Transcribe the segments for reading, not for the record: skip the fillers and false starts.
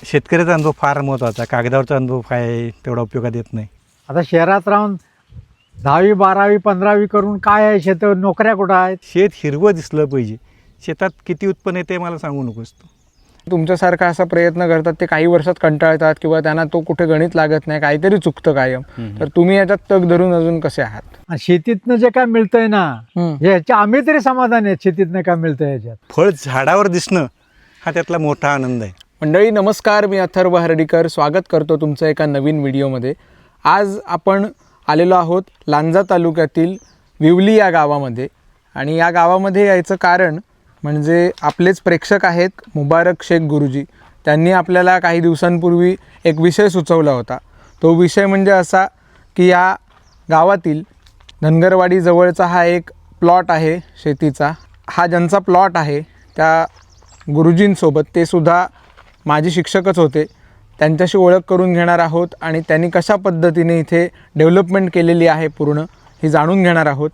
शेतकऱ्याचा अनुभव फार महत्त्वाचा. कागदावरचा अनुभव काय तेवढा उपयोगात येत नाही. आता शहरात राहून 10वी 12वी 15वी करून काय आहे, शेत नोकऱ्या कुठं आहेत? शेत हिरवं दिसलं पाहिजे. शेतात किती उत्पन्न येते मला सांगू नकोस तू. तुमच्यासारखा असा प्रयत्न करतात ते काही वर्षात कंटाळतात किंवा त्यांना तो कुठे गणित लागत नाही, काहीतरी चुकतं कायम. तर तुम्ही याच्यात तग धरून अजून कसे आहात? आणि शेतीतनं जे काय मिळतंय ना, ह्याच्या आम्ही तरी समाधान आहे. शेतीतनं काय मिळतंय ह्याच्यात. फळ झाडावर दिसणं हा त्यातला मोठा आनंद आहे. मंडळी नमस्कार, मी अथर्व हर्डीकर स्वागत करतो तुमचं एका नवीन व्हिडिओमध्ये. आज आपण आलेलो आहोत लांजा तालुक्यातील विवली या गावामध्ये. आणि या गावामध्ये यायचं कारण म्हणजे आपलेच प्रेक्षक आहेत मुबारक शेख गुरुजी. त्यांनी आपल्याला काही दिवसांपूर्वी एक विषय सुचवला होता. तो विषय म्हणजे असा की या गावातील धनगरवाडी जवळचा हा एक प्लॉट आहे शेतीचा. हा ज्यांचा प्लॉट आहे त्या गुरुजींसोबत, ते सुद्धा माझे शिक्षकच होते, त्यांच्याशी ओळख करून घेणार आहोत. आणि त्यांनी कशा पद्धतीने इथे डेव्हलपमेंट केलेली आहे पूर्ण ही जाणून घेणार आहोत.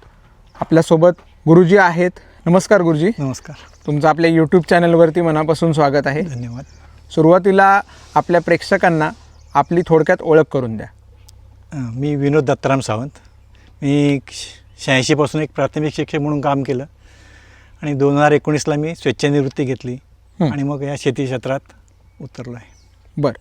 आपल्यासोबत गुरुजी आहेत. नमस्कार गुरुजी. नमस्कार. तुमचं आपल्या यूट्यूब चॅनलवरती मनापासून स्वागत आहे. धन्यवाद. सुरुवातीला आपल्या प्रेक्षकांना आपली थोडक्यात ओळख करून द्या. मी विनोद दत्ताराम सावंत. मी 86पासून एक प्राथमिक शिक्षक म्हणून काम केलं आणि 2019ला मी स्वेच्छानिवृत्ती घेतली आणि मग या शेती क्षेत्रात उतरलो आहे. बरं,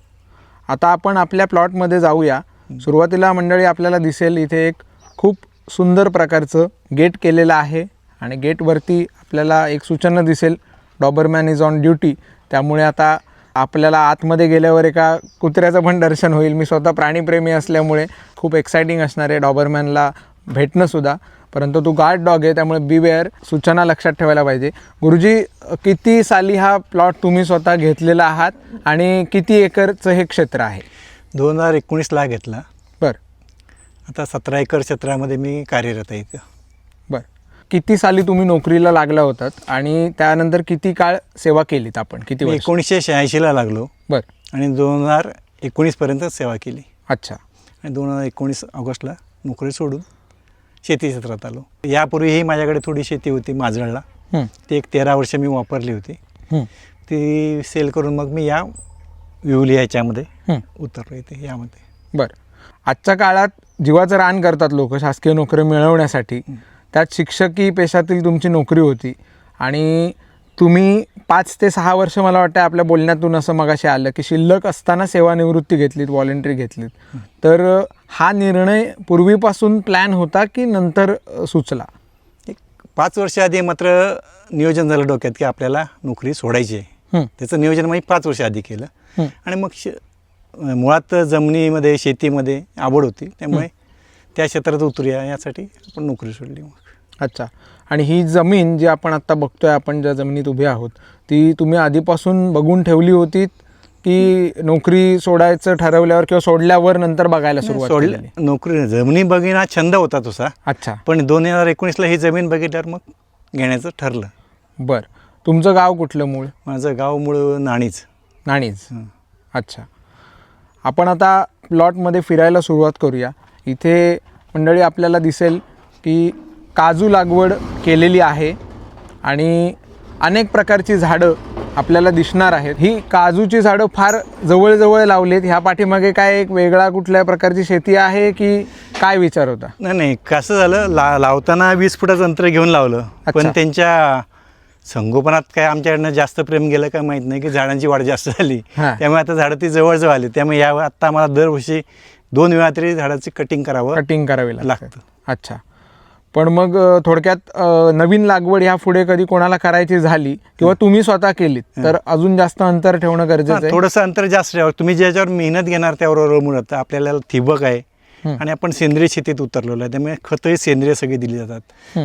आता आपण आपल्या प्लॉटमध्ये जाऊया. सुरुवातीला मंडळी आपल्याला दिसेल इथे एक खूप सुंदर प्रकारचं गेट केलेलं आहे आणि गेटवरती आपल्याला एक सूचना दिसेल, डॉबरमॅन इज ऑन ड्युटी. त्यामुळे आता आपल्याला आतमध्ये गेल्यावर एका कुत्र्याचं पण दर्शन होईल. मी स्वतः प्राणीप्रेमी असल्यामुळे खूप एक्सायटिंग असणार आहे डॉबरमॅनला भेटणंसुद्धा. परंतु तो गार्ड डॉग आहे त्यामुळे बीवेअर, सूचना लक्षात ठेवायला पाहिजे. गुरुजी, किती साली हा प्लॉट तुम्ही स्वतः घेतलेला आहात आणि किती एकरचं हे क्षेत्र आहे? 2019ला घेतला. बरं. आता 17 एकर क्षेत्रामध्ये मी कार्यरत आहे इथं. बरं, किती साली तुम्ही नोकरीला लागला होतात आणि त्यानंतर किती काळ सेवा केलीत आपण? किती वर्ष? 1986ला लागलो. बरं. आणि 2019पर्यंत सेवा केली. अच्छा. आणि 2019 ऑगस्टला नोकरी सोडून शेती क्षेत्रात आलो. यापूर्वीही माझ्याकडे थोडी शेती होती माजळला. ती एक 13 वर्ष मी वापरली होती. ती सेल करून मग मी या विवली ह्याच्यामध्ये उतरलो इथे यामध्ये. बरं, आजच्या काळात जीवाचं रान करतात लोक शासकीय नोकरी मिळवण्यासाठी. त्यात शिक्षकी पेशातील तुमची नोकरी होती आणि तुम्ही 5 ते 6 वर्ष, मला वाटतं आपल्या बोलण्यातून असं मगाशी आलं की शिल्लक असताना सेवानिवृत्ती घेतलीत, व्हॉलेंटरी घेतलीत. तर हा निर्णय पूर्वीपासून प्लॅन होता की नंतर सुचला? एक 5 वर्ष आधी मात्र नियोजन झालं डोक्यात की आपल्याला नोकरी सोडायची आहे. त्याचं नियोजन मी 5 वर्ष आधी केलं. आणि मग मुळात जमिनीमध्ये शेतीमध्ये आवड होती त्यामुळे त्या क्षेत्रात उतरूया यासाठी आपण नोकरी सोडली मग. अच्छा. आणि ही जमीन जी आपण आत्ता बघतोय, आपण ज्या जमिनीत उभे आहोत, ती तुम्ही आधीपासून बघून ठेवली होती की नोकरी सोडायचं ठरवल्यावर किंवा सोडल्यावर नंतर बघायला सुरुवात केली? नोकरी जमिनी बघणं हा छंद होता तसा. अच्छा. पण 2019ला ही जमीन बघितल्यावर मग घेण्याचं ठरलं. बरं, तुमचं गाव कुठलं मूळ? माझं गाव मूळ नाणीज. नाणीज. अच्छा. आपण आता प्लॉटमध्ये फिरायला सुरुवात करूया. इथे मंडळी आपल्याला दिसेल की काजू लागवड केलेली आहे आणि अनेक प्रकारची झाडं आपल्याला दिसणार आहेत. ही काजूची झाडं फार जवळजवळ लावलीत. ह्या पाठीमागे काय एक वेगळा कुठल्या प्रकारची शेती आहे की काय विचार होता? नाही, कसं झालं, लावताना 20 फुटाचं अंतर घेऊन लावलं. पण त्यांच्या संगोपनात काय आमच्याकडनं जास्त प्रेम गेलं काय माहीत नाही की झाडांची वाढ जास्त झाली. त्यामुळे आता झाडं ती जवळजवळ आली. त्यामुळे आत्ता आम्हाला दरवर्षी 2 वेळा तरी झाडाची कटिंग करावी लागतं. अच्छा. पण मग थोडक्यात नवीन लागवड ह्या पुढे कधी कोणाला करायची झाली किंवा तुम्ही स्वतः केलीत तर अजून जास्त अंतर ठेवणं गरजेचं आहे? थोडंसं अंतर जास्त ठेवावं. तुम्ही ज्याच्यावर मेहनत घेणार त्यावर अवलंबून आपल्याला ठिबक आहे आणि आपण सेंद्रिय शेतीत उतरलेलो आहे. त्यामुळे खतही सेंद्रिय सगळी दिली जातात.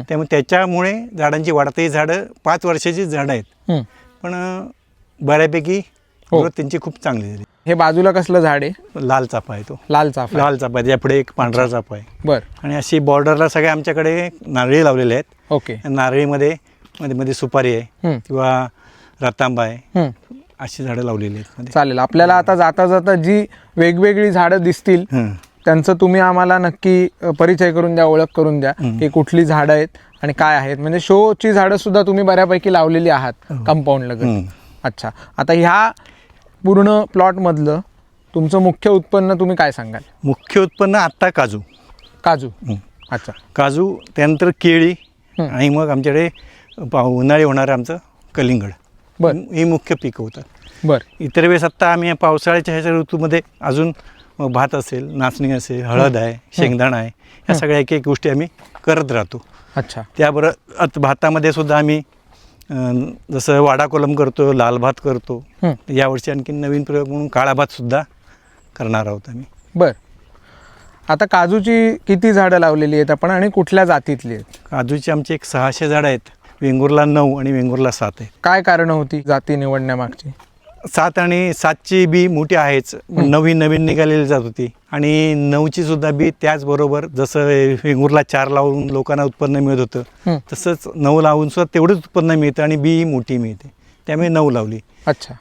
त्यामुळे त्याच्यामुळे झाडांची वाढतही झाडं 5 वर्षाची झाडं आहेत पण बऱ्यापैकी त्यांची खूप चांगली झाली. हे बाजूला कसलं झाड आहे? लाल चाफा आहे. तो लाल चाफा. लाल चाफा आहे. यापुढे एक पांढरा चाफा आहे. बरं. आणि अशी बॉर्डरला सगळे आमच्याकडे नारळी लावलेले आहेत. ओके. नारळीमध्ये मध्ये सुपारी आहे किंवा रतांबा आहे, अशी झाडं लावलेली आहेत. चालेल. आपल्याला आता जाता जाता जी वेगवेगळी झाडं दिसतील त्यांचं तुम्ही आम्हाला नक्की परिचय करून द्या, ओळख करून द्या की कुठली झाडं आहेत आणि काय आहेत. म्हणजे शोची झाडं सुद्धा तुम्ही बऱ्यापैकी लावलेली आहात कंपाऊंड लगत. अच्छा. आता ह्या पूर्ण प्लॉटमधलं तुमचं मुख्य उत्पन्न तुम्ही काय सांगाल? मुख्य उत्पन्न आत्ता काजू. काजू. अच्छा. काजू, त्यानंतर केळी आणि मग आमच्याकडे उन्हाळी होणारं आमचं कलिंगड. बरं. ही मुख्य पिकं होतात. बरं. इतर वेळेस आत्ता आम्ही पावसाळ्याच्या ह्याच्या ऋतूमध्ये अजून भात असेल, नाचणी असेल, हळद आहे, शेंगदाणा आहे, ह्या सगळ्या एक एक गोष्टी आम्ही करत राहतो. अच्छा. त्याबरोबर भातामध्ये सुद्धा आम्ही जसं वाडा कोलम करतो, लाल भात करतो. यावर्षी आणखी नवीन प्रयोग म्हणून काळा भातसुद्धा करणार आहोत आम्ही. बरं. आता काजूची किती झाडं लावलेली आहेत आपण आणि कुठल्या जातीतली आहेत? काजूची आमची एक 600 झाडं आहेत. वेंगुर्ला 9 आणि वेंगुर्ला 7 आहे. काय कारण होती जाती निवडण्यामागची? 7 आणि 7ची बी मोठी आहेच, पण नवीन निघालेली जात होती. आणि 9ची सुद्धा बी त्याचबरोबर जसं वेंगुर्ला 4 लावून लोकांना उत्पन्न मिळत होतं, तसंच 9 लावून सुद्धा तेवढंच उत्पन्न मिळतं आणि बी मोठी मिळते. त्यामुळे 9 लावली. अच्छा.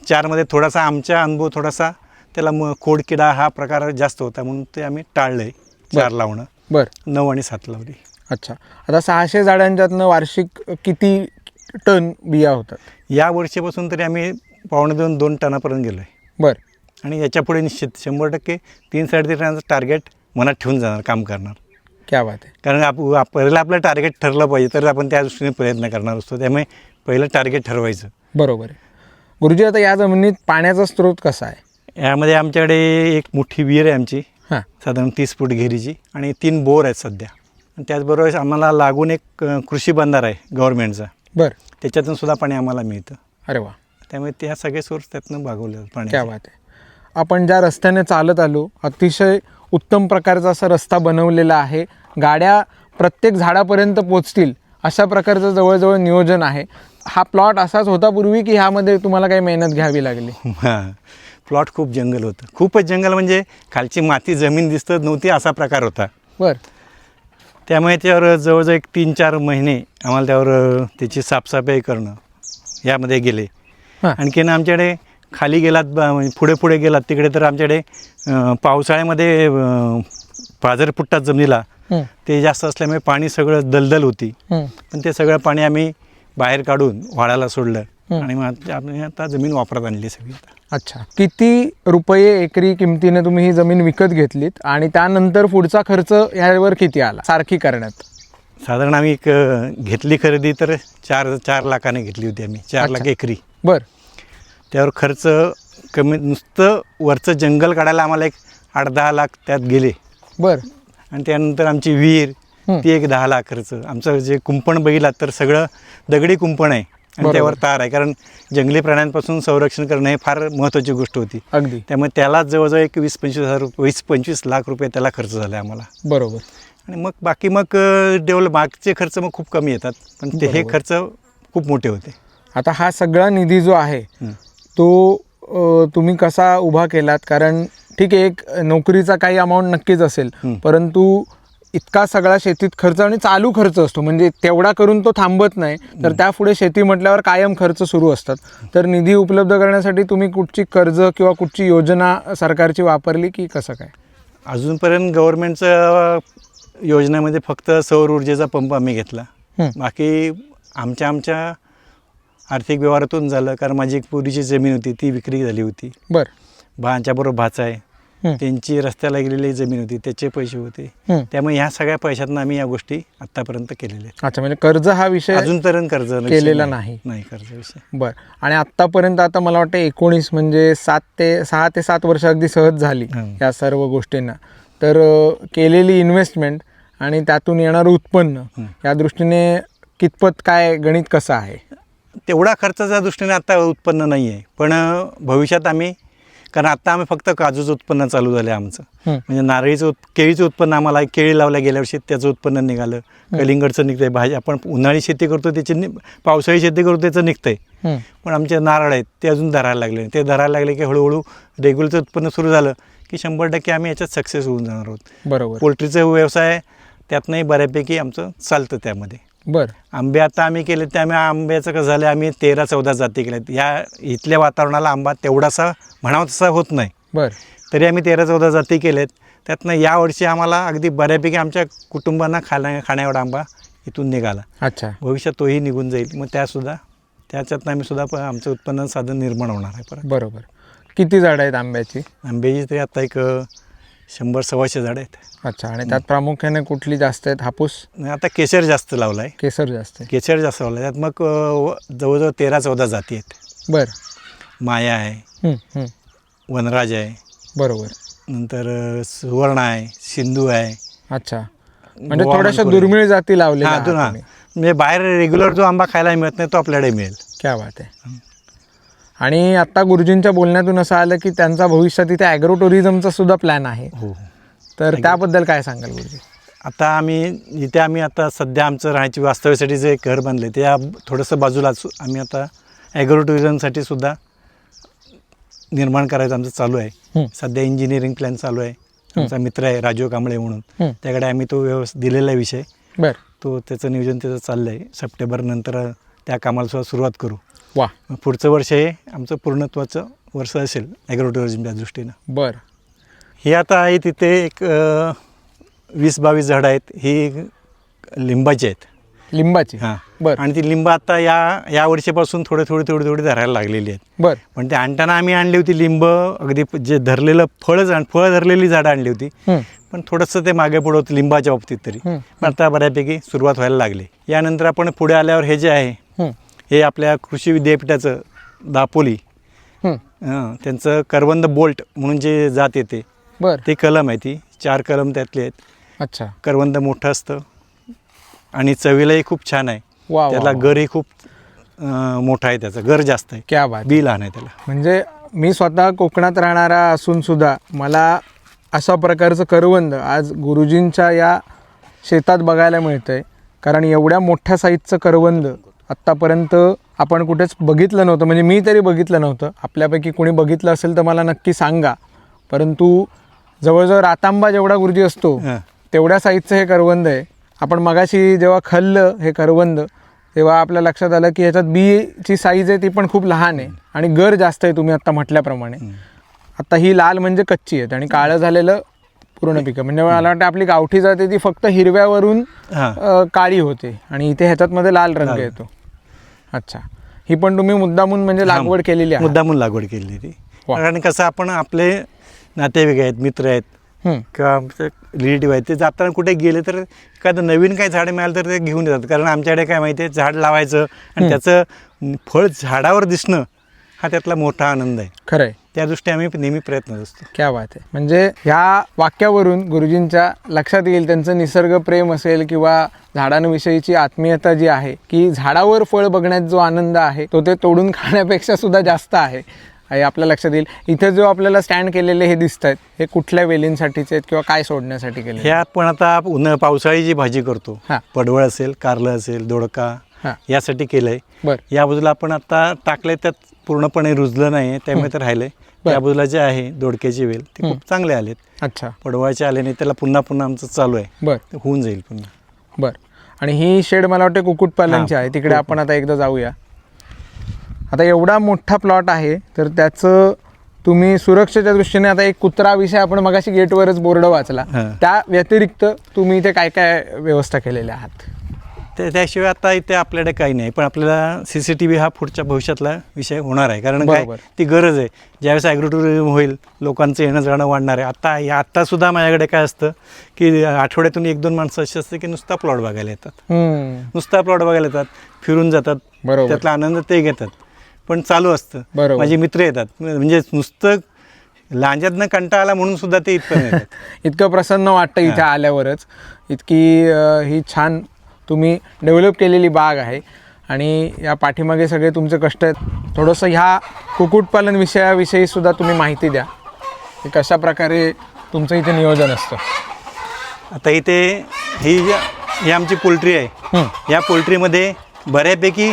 4मध्ये थोडासा आमचा अनुभव थोडासा त्याला खोडकिडा हा प्रकार जास्त होता, म्हणून ते आम्ही टाळलंय 4 लावणं. बरं. 9 आणि 7 लावली. अच्छा. आता 600 झाडांच्यातनं वार्षिक किती टन बिया होतात? या वर्षीपासून तरी आम्ही 2.5 टनापर्यंत गेलो आहे. बरं. आणि याच्यापुढे निश्चित 100% 3-3.5 टनाचं टार्गेट मनात ठेवून जाणार, काम करणार. क्या बात आहे. कारण पहिलं आपलं टार्गेट ठरलं पाहिजे, तर आपण त्या दृष्टीने प्रयत्न करणार असतो. त्यामुळे पहिलं टार्गेट ठरवायचं. बरोबर आहे. गुरुजी, आता या जमिनीत पाण्याचा स्रोत कसा आहे? यामध्ये आमच्याकडे एक मोठी विहीर आहे आमची, हां. साधारण 30 फूट घेरीची, आणि 3 बोर आहेत सध्या. आणि त्याचबरोबर आम्हाला लागून एक कृषी बंधारा आहे गव्हर्नमेंटचा. बरं. त्याच्यातून सुद्धा पाणी आम्हाला मिळतं. अरे वा. त्यामुळे त्या सगळे सोर्स त्यातनं भागवले जातात पाणी. क्या बात आहे. आपण ज्या रस्त्याने चालत आलो, अतिशय उत्तम प्रकारचा असा रस्ता बनवलेला आहे. गाड्या प्रत्येक झाडापर्यंत पोचतील अशा प्रकारचं जवळजवळ नियोजन आहे. हा प्लॉट असाच होता पूर्वी की ह्यामध्ये तुम्हाला काही मेहनत घ्यावी लागली? हां, प्लॉट खूप जंगल होतं. खूपच जंगल, म्हणजे खालची माती जमीन दिसत नव्हती असा प्रकार होता. बरं. त्यामुळे त्यावर जवळजवळ एक 3-4 महिने आम्हाला त्यावर त्याची साफसफाई करणं यामध्ये गेले. हां. आणखीन आमच्याकडे खाली गेलात, पुढे गेलात तिकडे, तर आमच्याकडे पावसाळ्यामध्ये पाझरफुटतात जमिनीला, ते जास्त असल्यामुळे पाणी सगळं दलदल होती. पण ते सगळं पाणी आम्ही बाहेर काढून वाळायला सोडलं आणि मग आम्ही आता जमीन वापरात आणली सगळी. अच्छा. किती रुपये एकरी किमतीने तुम्ही ही जमीन विकत घेतलीत आणि त्यानंतर पुढचा खर्च ह्यावर किती आला सारखी करण्यात? साधारण आम्ही घेतली खरेदी तर 4 लाखाने घेतली होती आम्ही. 4 लाख एकरी. बरं. त्यावर खर्च कमी, नुसतं वरचं जंगल काढायला आम्हाला एक 8-10 लाख त्यात गेले. बरं. आणि त्यानंतर आमची विहीर ती एक 10 लाख खर्च. आमचं जे कुंपण बघितलात तर सगळं दगडी कुंपण आहे आणि त्यावर तार आहे, कारण जंगली प्राण्यांपासून संरक्षण करणं हे फार महत्त्वाची गोष्ट होती. अगदी. त्यामुळे त्याला जवळजवळ एक 20-25 लाख रुपये त्याला खर्च झाले आम्हाला. बरोबर. आणि मग बाकी मग मागचे खर्च मग खूप कमी येतात, पण ते हे खर्च खूप मोठे होते. आता हा सगळा निधी जो आहे तो तुम्ही कसा उभा केलात? कारण ठीक आहे, एक नोकरीचा काही अमाऊंट नक्कीच असेल, परंतु इतका सगळा शेतीत खर्च आणि चालू खर्च असतो, म्हणजे तेवढा करून तो थांबत नाही, तर त्यापुढे शेती म्हटल्यावर कायम खर्च सुरू असतात. तर निधी उपलब्ध करण्यासाठी तुम्ही कुठची कर्ज किंवा कुठची योजना सरकारची वापरली की कसं काय? अजूनपर्यंत गव्हर्नमेंटचं योजनेमध्ये फक्त सौर ऊर्जेचा पंप आम्ही घेतला. बाकी आमच्या आर्थिक व्यवहारातून झालं, कारण माझी एक पूर्वीची जमीन होती ती विक्री झाली होती. बरं. भाच्याबरोबर भाचा आहे, त्यांची रस्त्याला गेलेली जमीन होती, त्याचे पैसे होते. त्यामुळे ह्या सगळ्या पैशातून आम्ही या गोष्टी आत्तापर्यंत केलेल्या आहेत. अच्छा, म्हणजे कर्ज हा विषय अजूनपर्यंत कर्ज केलेला नाही. कर्ज विषय. बरं. आणि आत्तापर्यंत आता मला वाटतं 19 म्हणजे 6 ते 7 वर्ष अगदी सहज झाली या सर्व गोष्टींना. तर केलेली इन्व्हेस्टमेंट आणि त्यातून येणारं उत्पन्न या दृष्टीने कितपत काय गणित कसं आहे? तेवढा खर्चाच्या दृष्टीने आता उत्पन्न नाही आहे, पण भविष्यात आम्ही, कारण आता आम्ही फक्त काजूचं उत्पन्न चालू झालं आहे आमचं. म्हणजे केळीचं उत्पन्न आम्हाला केळी लावल्या गेल्या वर्षी त्याचं उत्पन्न निघालं, कलिंगडचं निघतंय, भाजी आपण उन्हाळी शेती करतो त्याची, पावसाळी शेती करतो त्याचं निघतंय. पण आमचे नारळ आहेत ते अजून धरायला लागले. ते धरायला लागले की हळूहळू रेग्युलरचं उत्पन्न सुरू झालं की 100% आम्ही याच्यात सक्सेस होऊन जाणार आहोत. बरोबर. पोल्ट्रीचा व्यवसाय त्यातनंही बऱ्यापैकी आमचं चालतं त्यामध्ये. बरं. आंबे आता आम्ही केले, त्यामुळे आंब्याचं कसं झालं, आम्ही 13-14 जाती केल्यात. या इथल्या वातावरणाला आंबा तेवढासा म्हणावा तसा होत नाही. बरं. तरी आम्ही 13-14 जाती केलेत. त्यातनं यावर्षी आम्हाला अगदी बऱ्यापैकी आमच्या कुटुंबांना खाण्याएवढा आंबा इथून निघाला. अच्छा. भविष्यात तोही निघून जाईल. मग त्याच्यातनं आम्ही सुद्धा आमचं उत्पन्न साधन निर्माण होणार आहे परत. बरोबर. किती झाडं आहेत आंब्याची? आंब्याची तरी आता एक 100-125 झाडं आहेत. अच्छा. आणि त्यात प्रामुख्याने कुठली जास्त आहेत? हापूस, आणि आता केशर जास्त लावला आहे. केसर जास्त आहे. केशर जास्त लावला आहे. त्यात मग जवळजवळ 13-14 जाती आहेत. बरं. माया आहे, हं, हं. वनराज आहे, बरोबर. नंतर सुवर्ण आहे, सिंधू आहे. अच्छा. म्हणजे गोवा थोड्याशा मनकोरी. दुर्मिळ जाती लावलेल्या हां, आहात हां. तुम्ही. म्हणजे बाहेर रेग्युलर जो आंबा खायला मिळत नाही तो आपल्याकडे मिळेल. क्या बात आहे. आणि आत्ता गुरुजींच्या बोलण्यातून असं आलं की त्यांचा भविष्यात इथे ॲग्रो टुरिझमचा सुद्धा प्लॅन आहे. हो. तर त्याबद्दल काय सांगाल गुरुजी? आता आम्ही आता सध्या आमचं राहायची वास्तव्यासाठी जे घर बांधले ते थोडंसं बाजूलाच आम्ही आता ॲग्रो टुरिझमसाठी सुद्धा निर्माण करायचं आमचं चालू आहे. सध्या इंजिनिअरिंग प्लॅन चालू आहे. आमचा मित्र आहे राजीव कांबळे म्हणून, त्याकडे आम्ही तो दिलेला विषय. बरं. तो त्याचं नियोजन त्याचं चाललं आहे. सप्टेंबर नंतर त्या कामाला सुद्धा सुरुवात करू. वा. पुढचं वर्ष हे आमचं पूर्णत्वाचं वर्ष असेल ॲग्रो टुरिझमच्या दृष्टीनं. बरं. हे आता आहे तिथे एक 20-22 झाडं आहेत. ही लिंबाची आहेत. लिंबाची? हां. बरं. आणि ती लिंब आता या वर्षीपासून थोडी धरायला लागलेली आहेत. बरं. पण ते आणताना आम्ही आणली होती लिंब अगदी जे धरलेलं फळ धरलेली झाडं आणली होती. पण थोडंसं ते मागे पुढं होतं लिंबाच्या बाबतीत तरी. पण आता बऱ्यापैकी सुरुवात व्हायला लागली. यानंतर आपण पुढे आल्यावर हे जे आहे हे आपल्या कृषी विद्यापीठाचं दापोली त्यांचं करवंद बोल्ट म्हणून जे जात येते बरं. ते कलम आहे. ती 4 कलम त्यातले आहेत. अच्छा. करवंद मोठं असतं आणि चवीलाही खूप छान आहे. वा. त्याला गरही खूप मोठा आहे. त्याचा गर जास्त आहे. क्या बात. बी लहान आहे त्याला. म्हणजे मी स्वतः कोकणात राहणारा असून सुद्धा मला अशा प्रकारचं करवंद आज गुरुजींच्या या शेतात बघायला मिळतं आहे. कारण एवढ्या मोठ्या साईजचं करवंद आत्तापर्यंत आपण कुठेच बघितलं नव्हतं. म्हणजे मी तरी बघितलं नव्हतं. आपल्यापैकी कोणी बघितलं असेल तर मला नक्की सांगा. परंतु जवळजवळ रातांबा जेवढा गुरुजी असतो तेवढ्या साईजचं हे करवंद आहे. आपण मगाशी जेव्हा खाल्लं हे करवंद तेव्हा आपल्या लक्षात आलं की ह्याच्यात बीची साईज आहे ती पण खूप लहान आहे आणि गर जास्त आहे तुम्ही आत्ता म्हटल्याप्रमाणे. आता ही लाल म्हणजे कच्ची आहेत आणि काळं झालेलं पूर्ण पिकं. म्हणजे मला वाटतं आपली गावठी जाते ती फक्त हिरव्यावरून काळी होते आणि इथे ह्याच्यातमध्ये लाल रंग येतो. अच्छा. ही पण तुम्ही मुद्दामून म्हणजे लागवड केलेली आहे? मुद्दामून लागवड केलेली ती. कारण कसं आपण आपले नातेवाईक आहेत, मित्र आहेत किंवा आमचे रिलेटिव्ह आहेत, ते जाताना कुठे गेले तर एखादं नवीन काही झाडं मिळालं तर ते घेऊन येतात. कारण आमच्याकडे काय माहिती आहे, झाड लावायचं आणि त्याचं फळ झाडावर दिसणं हा त्यातला मोठा आनंद आहे. खरं आहे. त्या दृष्टी आम्ही नेहमी प्रयत्न असतो. क्या बात आहे. म्हणजे ह्या वाक्यावरून गुरुजींच्या लक्षात येईल त्यांचं निसर्ग प्रेम असेल किंवा झाडांविषयीची आत्मीयता जी आहे की झाडावर फळ बघण्यात जो आनंद आहे तो ते तोडून खाण्यापेक्षा सुद्धा जास्त आहे हे आपल्या लक्षात येईल. इथे जो आपल्याला स्टँड केलेले हे दिसत आहेत हे कुठल्या वेलींसाठीचे आहेत किंवा काय सोडण्यासाठी केले? हे आपण आता पावसाळी जी भाजी करतो, पडवळ असेल, कारलं असेल, दोडका यासाठी केलंय. बरं. या बाजूला आपण आता टाकलंय, त्यात पूर्णपणे रुजलं नाही त्यामुळे तर राहिलंय. त्या बाजूला जे आहे दोडक्याची वेल ते खूप चांगले आलेत. अच्छा. पडवळाचे आले नाही, त्याला पुन्हा आमचं चालू आहे. बरं. होऊन जाईल पुन्हा. बरं. आणि ही शेड मला वाटतं कुक्कुटपालनची आहे. तिकडे आपण आता एकदा जाऊया. आता एवढा मोठा प्लॉट आहे तर त्याचं तुम्ही सुरक्षेच्या दृष्टीने आता एक कुत्रा विषय आपण मगाशी गेटवरच बोर्ड वाचला, त्या व्यतिरिक्त तुम्ही इथे काय काय व्यवस्था केलेल्या आहात? त्याशिवाय आता इथे आपल्याकडे काही नाही, पण आपल्याला CCTV हा पुढच्या भविष्यातला विषय होणार आहे. कारण काय ती गरज आहे. ज्यावेळेस ॲग्रो टुरिझम होईल लोकांचं येणं जाणं वाढणार आहे. आत्तासुद्धा माझ्याकडे काय असतं की आठवड्यातून 1-2 माणसं अशी असते की नुसता प्लॉट बघायला येतात. नुसता प्लॉट बघायला येतात, फिरून जातात, त्यातला आनंद ते घेतात. पण चालू असतं. माझे मित्र येतात, म्हणजे नुसतं लांजातनं कंटाळा आला म्हणून सुद्धा ते इथं येतात. इतकं प्रसन्न वाटतं इथे आल्यावरच. इतकी ही छान तुम्ही डेव्हलप केलेली बाग आहे आणि या पाठीमागे सगळे तुमचे कष्ट आहेत. थोडंसं ह्या कुक्कुटपालन विषयाविषयी सुद्धा तुम्ही माहिती द्या की कशा प्रकारे तुमचं इथे नियोजन असतं. आता इथे ही आमची पोल्ट्री आहे. या पोल्ट्रीमध्ये बऱ्यापैकी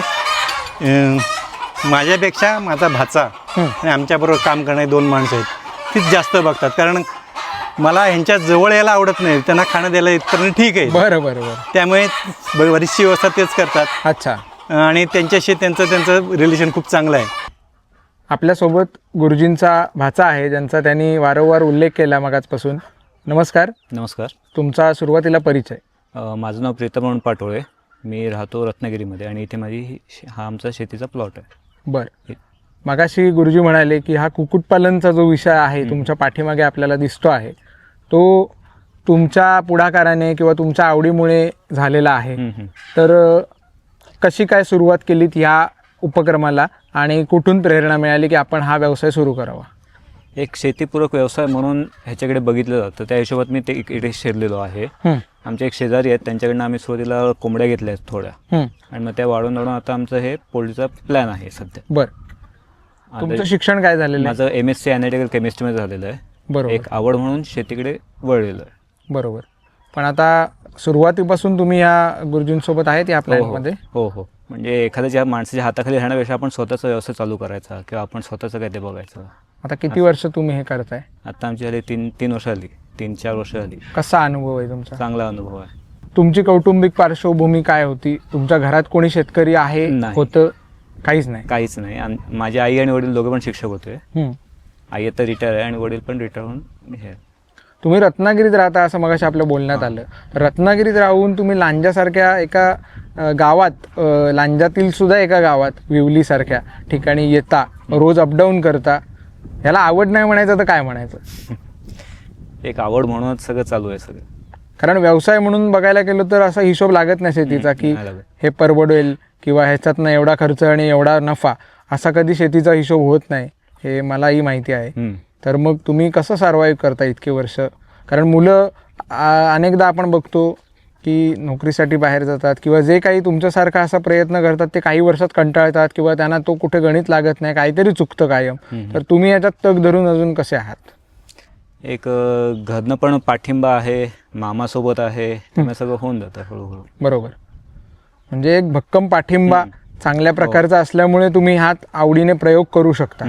माझ्यापेक्षा माझा भाचा आणि आमच्याबरोबर काम करणारे 2 माणसं आहेत तीच जास्त बघतात. कारण मला ह्यांच्या जवळ यायला आवडत नाही, त्यांना खाणं द्यायला इतर ठीक आहे. बरं. त्यामुळे बरीचशी व्यवस्था तेच करतात. अच्छा. आणि त्यांच्याशी त्यांचं रिलेशन खूप चांगलं आहे. आपल्यासोबत गुरुजींचा भाचा आहे ज्यांचा त्यांनी वारंवार उल्लेख केला मगाचपासून. नमस्कार. नमस्कार. तुमचा सुरुवातीला परिचय. माझं नाव प्रीतम पाटोळे. मी राहतो रत्नागिरीमध्ये आणि इथे हा आमचा शेतीचा प्लॉट आहे. बरं. मगाशी गुरुजी म्हणाले की हा कुक्कुटपालनचा जो विषय आहे तुमच्या पाठीमागे आपल्याला दिसतो आहे तो तुमच्या पुढाकाराने किंवा तुमच्या आवडीमुळे झालेला आहे. तर कशी काय सुरुवात केलीत ह्या उपक्रमाला आणि कुठून प्रेरणा मिळाली की आपण हा व्यवसाय सुरू करावा? एक शेतीपूरक व्यवसाय म्हणून ह्याच्याकडे बघितलं जातं, त्या हिशोबात मी ते इकडे शिरलेलो आहे. आमचे एक शेजारी आहेत, त्यांच्याकडनं आम्ही सुरुवातीला कोंबड्या घेतल्या आहेत थोड्या, आणि मग त्या वाढून आता आमचं हे पोल्ट्रीचा प्लॅन आहे सध्या. बरं, तुमचं शिक्षण काय झालेलं आहे? माझं MSc ॲनालिटिकल केमिस्ट्रीमध्ये झालेलं आहे. बरोबर. एक आवड म्हणून शेतीकडे वळलेलं आहे. बरोबर. पण आता सुरुवातीपासून तुम्ही या गुरुजींसोबत आहेत या प्लॅनमध्ये? हो हो. म्हणजे एखाद्याच्या माणसाच्या हाताखाली राहण्यापेक्षा आपण स्वतःचा व्यवसाय चालू करायचा किंवा आपण स्वतःचं काय ते बघायचं. आता किती वर्ष तुम्ही हे करताय? आता आमची झाली 3 वर्ष झाली, 3-4 वर्ष झाली. कसा अनुभव आहे तुमचा? चांगला अनुभव आहे. तुमची कौटुंबिक पार्श्वभूमी काय होती? तुमच्या घरात कोणी शेतकरी आहे? नाही. होतं? काहीच नाही? काहीच नाही. माझे आई आणि वडील दोघे पण शिक्षक होते. आई आता रिटायर आहे आणि वडील पण रिटायर होऊन हे. तुम्ही रत्नागिरीत राहता असं मगाशी आपल्या बोलण्यात आलं. रत्नागिरीत राहून तुम्ही लांजासारख्या एका गावात, लांजातील सुद्धा एका गावात विवलीसारख्या ठिकाणी येता, रोज अपडाऊन करता. ह्याला आवड नाही म्हणायचं तर काय म्हणायचं? एक आवड म्हणूनच सगळं चालू आहे सगळं. कारण व्यवसाय म्हणून बघायला गेलो तर असा हिशोब लागत नाही शेतीचा की नाही लागत. हे परवडेल किंवा ह्याच्यातनं एवढा खर्च आणि एवढा नफा, असा कधी शेतीचा हिशोब होत नाही, हे मलाही माहिती आहे. तर मग तुम्ही कसं सर्वाईव्ह करता इतके वर्ष? कारण मुलं अनेकदा आपण बघतो की नोकरीसाठी बाहेर जातात किंवा जे काही तुमच्यासारखा असा प्रयत्न करतात ते काही वर्षात कंटाळतात किंवा त्यांना तो कुठे गणित लागत नाही, काहीतरी चुकतं कायम. तर तुम्ही याच्यात तग धरून अजून कसे आहात? एक घरनं पण पाठिंबा आहे, मामासोबत आहे, त्यामुळे सगळं होऊन जातं हळूहळू. बरोबर. म्हणजे एक भक्कम पाठिंबा चांगल्या प्रकारचा असल्यामुळे तुम्ही हात आवडीने प्रयोग करू शकता.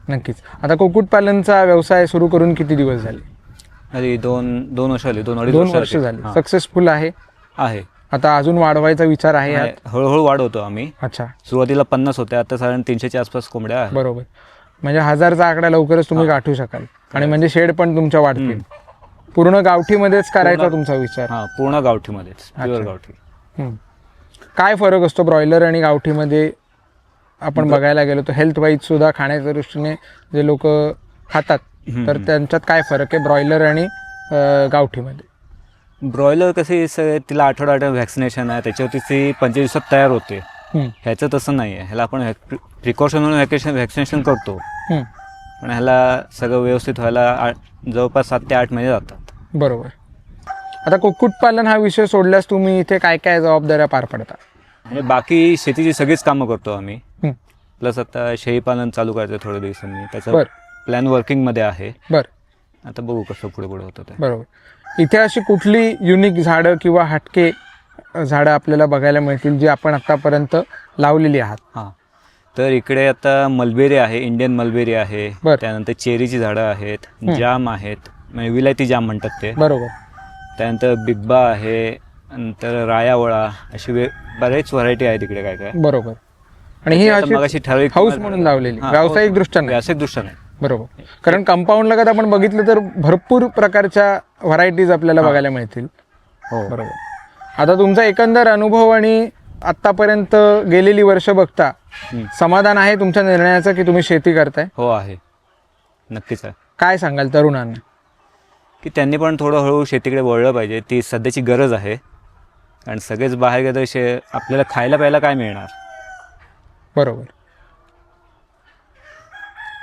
नक्कीच. आता कुक्कुटपालनचा व्यवसाय सुरू करून किती दिवस झाले? आधी 2 वर्ष झाली, 2-2.5 2 वर्ष झाली. सक्सेसफुल आहे? आहे. आता अजून वाढवायचा विचार आहे यात? हळूहळू वाढवतो आम्ही. अच्छा. सुरुवातीला 50 होत्या, आता साधारण 300च्या आसपास कोंबड्या आहेत. बरोबर. म्हणजे 1000चा आकडा लवकरच तुम्ही गाठू शकाल आणि म्हणजे शेड पण तुमच्या वाढतील. पूर्ण गावठीमध्येच करायचा तुमचा विचार? हां, पूर्ण गावठीमध्येच, प्युअर गावठी. काय फरक असतो ब्रॉयलर आणि गावठीमध्ये? आपण बघायला गेलो तर हेल्थ वाईज सुद्धा खाण्याच्या दृष्टीने जे लोक खातात तर त्यांच्यात काय फरक आहे ब्रॉयलर आणि गावठीमध्ये? ब्रॉयलर कशी तिला आठवडा व्हॅक्सिनेशन आहे, त्याच्यावरती ती 25 दिवसात तयार होते. ह्याचं तसं नाही आहे. ह्याला आपण प्रिकॉशन म्हणून व्हॅक्सिनेशन करतो, पण ह्याला सगळं व्यवस्थित व्हायला जवळपास 7 ते 8 महिने जातात. बरोबर. आता कुक्कुटपालन हा विषय सोडल्यास तुम्ही इथे काय काय जबाबदाऱ्या पार पडता? म्हणजे बाकी शेतीची सगळीच कामं करतो आम्ही. प्लस आता शेळीपालन चालू करायचं थोड्या दिवसांनी, त्याचा प्लॅन वर्किंगमध्ये आहे. बरं. आता बघू कसं पुढे होतं ते. बरोबर. इथे अशी कुठली युनिक झाडं किंवा हटके झाडं आपल्याला बघायला मिळतील जी आपण आतापर्यंत लावलेली आहात? हां, तर इकडे आता मलबेरी आहे, इंडियन मलबेरी आहे, त्यानंतर चेरीची झाडं आहेत, जाम आहेत, म्हणजे विलायती जाम म्हणतात ते. बरोबर. त्यानंतर बिग्बा आहे, नंतर रायावळा, अशी बरेच व्हरायटी आहे तिकडे काय काय. बरोबर. आणि ही मगाशी ठराविक हाऊस म्हणून लावलेली, व्यावसायिक दृष्ट्या नाही? व्यावसायिक दृष्ट्या नाही. बरोबर. कारण कंपाऊंड लगत आपण बघितलं तर भरपूर प्रकारच्या व्हरायटीज आपल्याला बघायला मिळतील. हो. बरोबर. आता तुमचा एकंदर अनुभव आणि आतापर्यंत गेलेली वर्ष बघता समाधान आहे तुमच्या निर्णयाचं की तुम्ही शेती करताय? हो, आहे, नक्कीच आहे. काय सांगाल तरुणांना? की त्यांनी पण थोडं हळूहळू शेतीकडे वळलं पाहिजे, ती सध्याची गरज आहे. कारण सगळेच बाहेर गेले आपल्याला खायला प्यायला काय मिळणार? बरोबर.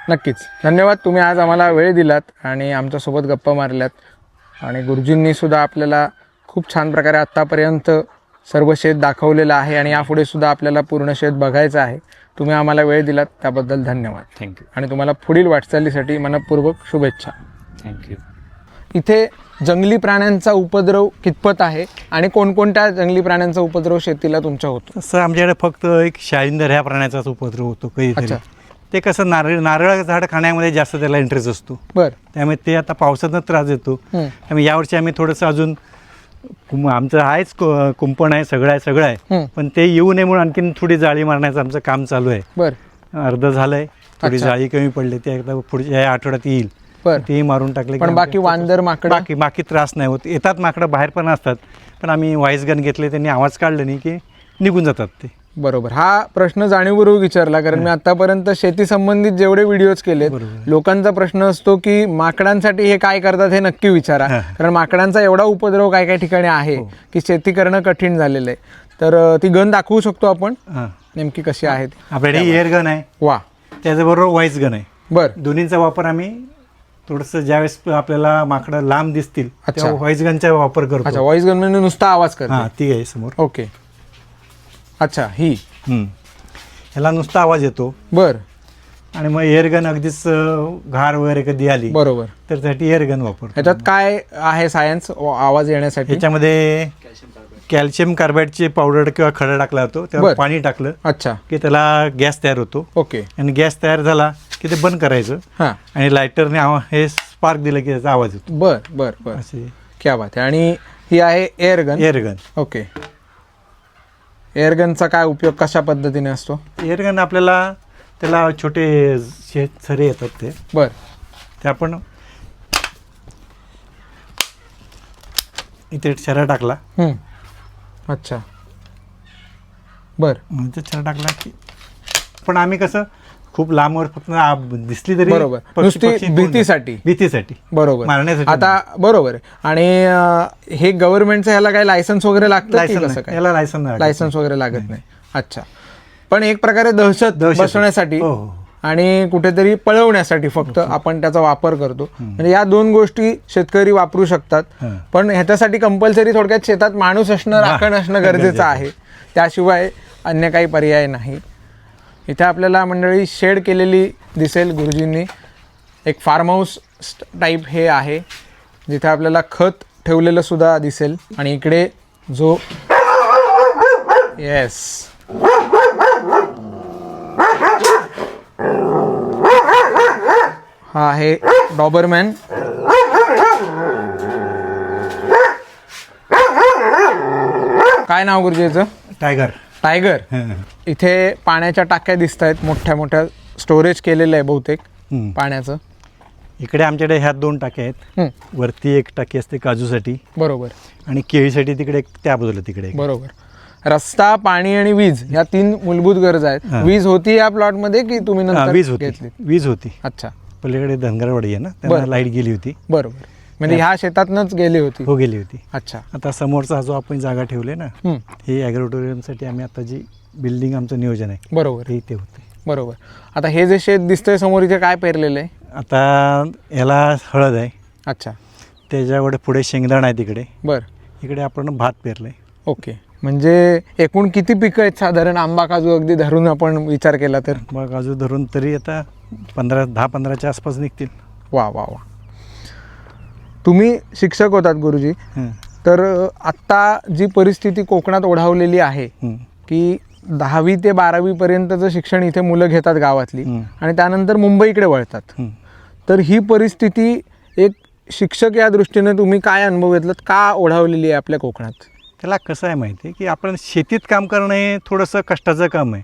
नक्कीच. धन्यवाद. तुम्ही आज आम्हाला वेळ दिलात आणि आमच्यासोबत गप्पा मारल्यात आणि गुरुजींनी सुद्धा आपल्याला खूप छान प्रकारे आत्तापर्यंत सर्व शेत दाखवलेलं आहे आणि यापुढे सुद्धा आपल्याला पूर्ण शेत बघायचं आहे. तुम्ही आम्हाला वेळ दिलात त्याबद्दल धन्यवाद. थँक्यू. आणि तुम्हाला पुढील वाटचालीसाठी मनपूर्वक शुभेच्छा. थँक्यू. इथे जंगली प्राण्यांचा उपद्रव कितपत आहे आणि कोणकोणत्या जंगली प्राण्यांचा उपद्रव शेतीला तुमच्या होतो? तसं आमच्याकडे फक्त एक शाळिंदर ह्या प्राण्याचाच उपद्रव होतो कधीतरी. ते कसं नारळ झाड खाण्यामध्ये जास्त त्याला इंटरेस्ट असतो. बरं. त्यामुळे ते आता पावसातनं त्रास देतो. त्यामुळे यावर्षी आम्ही थोडंसं अजून आमचं आहेच कुंपण आहे, सगळं आहे, पण ते येऊ नये म्हणून आणखीन थोडी जाळी मारण्याचं आमचं काम चालू आहे. बरं. अर्ध झालंय, थोडी जाळी कमी पडली, ते एकदा पुढच्या या आठवड्यात येईल, तेही मारून टाकले. पण बाकी वांदर माकड बाकी त्रास नाही होत. येतात माकडं, बाहेर पण असतात, पण आम्ही व्हाईस गन घेतले, त्यांनी आवाज काढला नाही की निघून जातात ते. बरोबर. हा प्रश्न जाणीवपूर्वक विचारला कारण मी आतापर्यंत शेती संबंधित जेवढे व्हिडिओज केलेत लोकांचा प्रश्न असतो की माकडांसाठी हे काय करतात हे नक्की विचारा, कारण माकडांचा एवढा उपद्रव काय काय ठिकाणी आहे की शेती करणं कठीण झालेलं आहे. तर ती गन दाखवू शकतो आपण नेमकी कशी आहेत? आपल्याकडे एअर गन आहे, वा, त्याच्याबरोबर व्हाईस गन आहे. बरं, दोन्हीचा वापर आम्ही थोडंसं ज्यावेळेस आपल्याला माकडं लांब दिसतील अच्छा. तेव्हा व्हाईस गनचा वापर अच्छा. करतो. व्हॉइस गन म्हणजे नुसता आवाज हा करते. ती आहे समोर. ओके, अच्छा, ही, ह्याला नुसता आवाज येतो. बर, आणि मग एअर गन अगदीच घार वगैरे कधी आली बरोबर. तर त्यासाठी एअर गन वापरतो. ह्याच्यात काय आहे सायन्स आवाज येण्यासाठी? ह्याच्यामध्ये कॅल्शियम कार्बाईडची पावडर किंवा खडा टाकला जातो, त्यावर बरं. पाणी टाकलं अच्छा, की त्याला गॅस तयार होतो. ओके, आणि गॅस तयार झाला की ते बंद करायचं हां, आणि लायटरने हे स्पार्क दिलं की त्याचा आवाज येतो. बर बर बर, असे क्या बात आहे. आणि ही आहे air gun. Air gun. Okay, air गनचा काय उपयोग कशा पद्धतीने असतो? एअर गन आपल्याला त्याला छोटे झरे येतात बर, ते आपण इथे छरा टाकला, अच्छा, बर, म्हणजे छरा टाकला की पण आम्ही कसं खूप लांबवर फक्त दिसली तरी बरोबर, नुसती भीतीसाठी. भीतीसाठी बरोबर, मारण्यासाठी आता बरोबर आहे. आणि हे गव्हर्नमेंटचं ह्याला काही लायसन्स वगैरे लागतं की लायसन कसं नाही. काय? याला लायसन नाही. लायसन्स वगैरे लागत नाही. अच्छा, पण एक प्रकारे दहशत बसवण्यासाठी हो, हो. आणि कुठेतरी पळवण्यासाठी फक्त आपण त्याचा वापर करतो. म्हणजे या दोन गोष्टी शेतकरी वापरू शकतात. हं. पण ह्याच्यासाठी कंपल्सरी थोडक्यात शेतात माणूस असणं, राखण असणं गरजेचं आहे. त्याशिवाय अन्य काही पर्याय नाही. इथे आपल्याला मंडळी शेड केलेली दिसेल गुरुजींनी. एक फार्म हाऊस टाईप हे आहे जिथे आपल्याला खत ठेवलेलं सुद्धा दिसेल. आणि इकडे जो येस हा आहे डॉबरमॅन. काय नाव गुरुजीचं? टायगर. टायगर. हं. इथे पाण्याच्या टाक्या दिसत आहेत, मोठ्या मोठ्या स्टोरेज केलेलं आहे बहुतेक पाण्याचं. इकडे आमच्याकडे ह्या 2 टाक्या आहेत. वरती एक टाकी असते काजूसाठी बरोबर, आणि केळीसाठी तिकडे एक, त्या बाजूला तिकडे एक. बरोबर. रस्ता, पाणी आणि वीज या 3 मूलभूत गरजा आहेत. हां. वीज होती या प्लॉट मध्ये की तुम्ही नंतर वीज होती. घेतली? वीज होती. अच्छा, पलीकडे धनगरवाडी आहे ना, त्यांना बरं. लाईट गेली होती. बरोबर. म्हणजे ह्या शेतातनच गेली होती. हो, गेली होती. अच्छा, आता समोरचा हा जो आपण जागा ठेवले ना, हे ॲग्रोटोरियमसाठी आम्ही आता जी बिल्डिंग आमचं नियोजन आहे बरोबर, ते इथे होते. बरोबर. आता हे जे शेत दिसतंय समोर इथे काय पेरलेलं आहे? आता याला हळद आहे, अच्छा, त्याच्याकडे पुढे शेंगदाणा आहे, तिकडे बर, इकडे आपण भात पेरलंय. ओके. म्हणजे एकूण किती पिकं आहेत साधारण? आंबा, काजू अगदी धरून आपण विचार केला तर? मग काजू धरून तरी आता 10-15च्या आसपास निघतील. वा वा वा. तुम्ही शिक्षक होतात गुरुजी, हं. तर आत्ता जी परिस्थिती कोकणात ओढावलेली आहे हं. की 10वी ते 12वी पर्यंतचं शिक्षण इथे मुलं घेतात गावातली आणि त्यानंतर मुंबईकडे वळतात. तर ही परिस्थिती एक शिक्षक या दृष्टीने तुम्ही काय अनुभव घेतलात, का ओढावलेली आहे आपल्या कोकणात? त्याला कसं आहे माहिती आहे की आपण शेतीत काम करणं हे थोडंसं कष्टाचं काम आहे.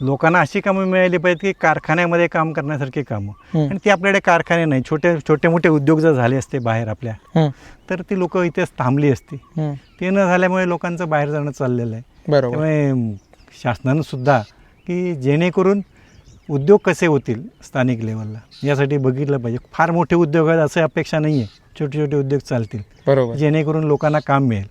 लोकांना अशी कामं मिळाली पाहिजेत की कारखान्यामध्ये काम करण्यासारखी कामं, आणि ती आपल्याकडे कारखाने नाही. छोटे मोठे उद्योग जर झाले असते बाहेर आपल्या, तर ती लोक इथेच थांबली असती. ते न झाल्यामुळे लोकांचं बाहेर जाणं चाललेलं आहे. बरोबर. त्यामुळे शासनानं सुद्धा की जेणेकरून उद्योग कसे होतील स्थानिक लेवलला यासाठी बघितलं पाहिजे. फार मोठे उद्योग आहेत असं अपेक्षा नाही आहे, छोटे छोटे उद्योग चालतील बरोबर, जेणेकरून लोकांना काम मिळेल.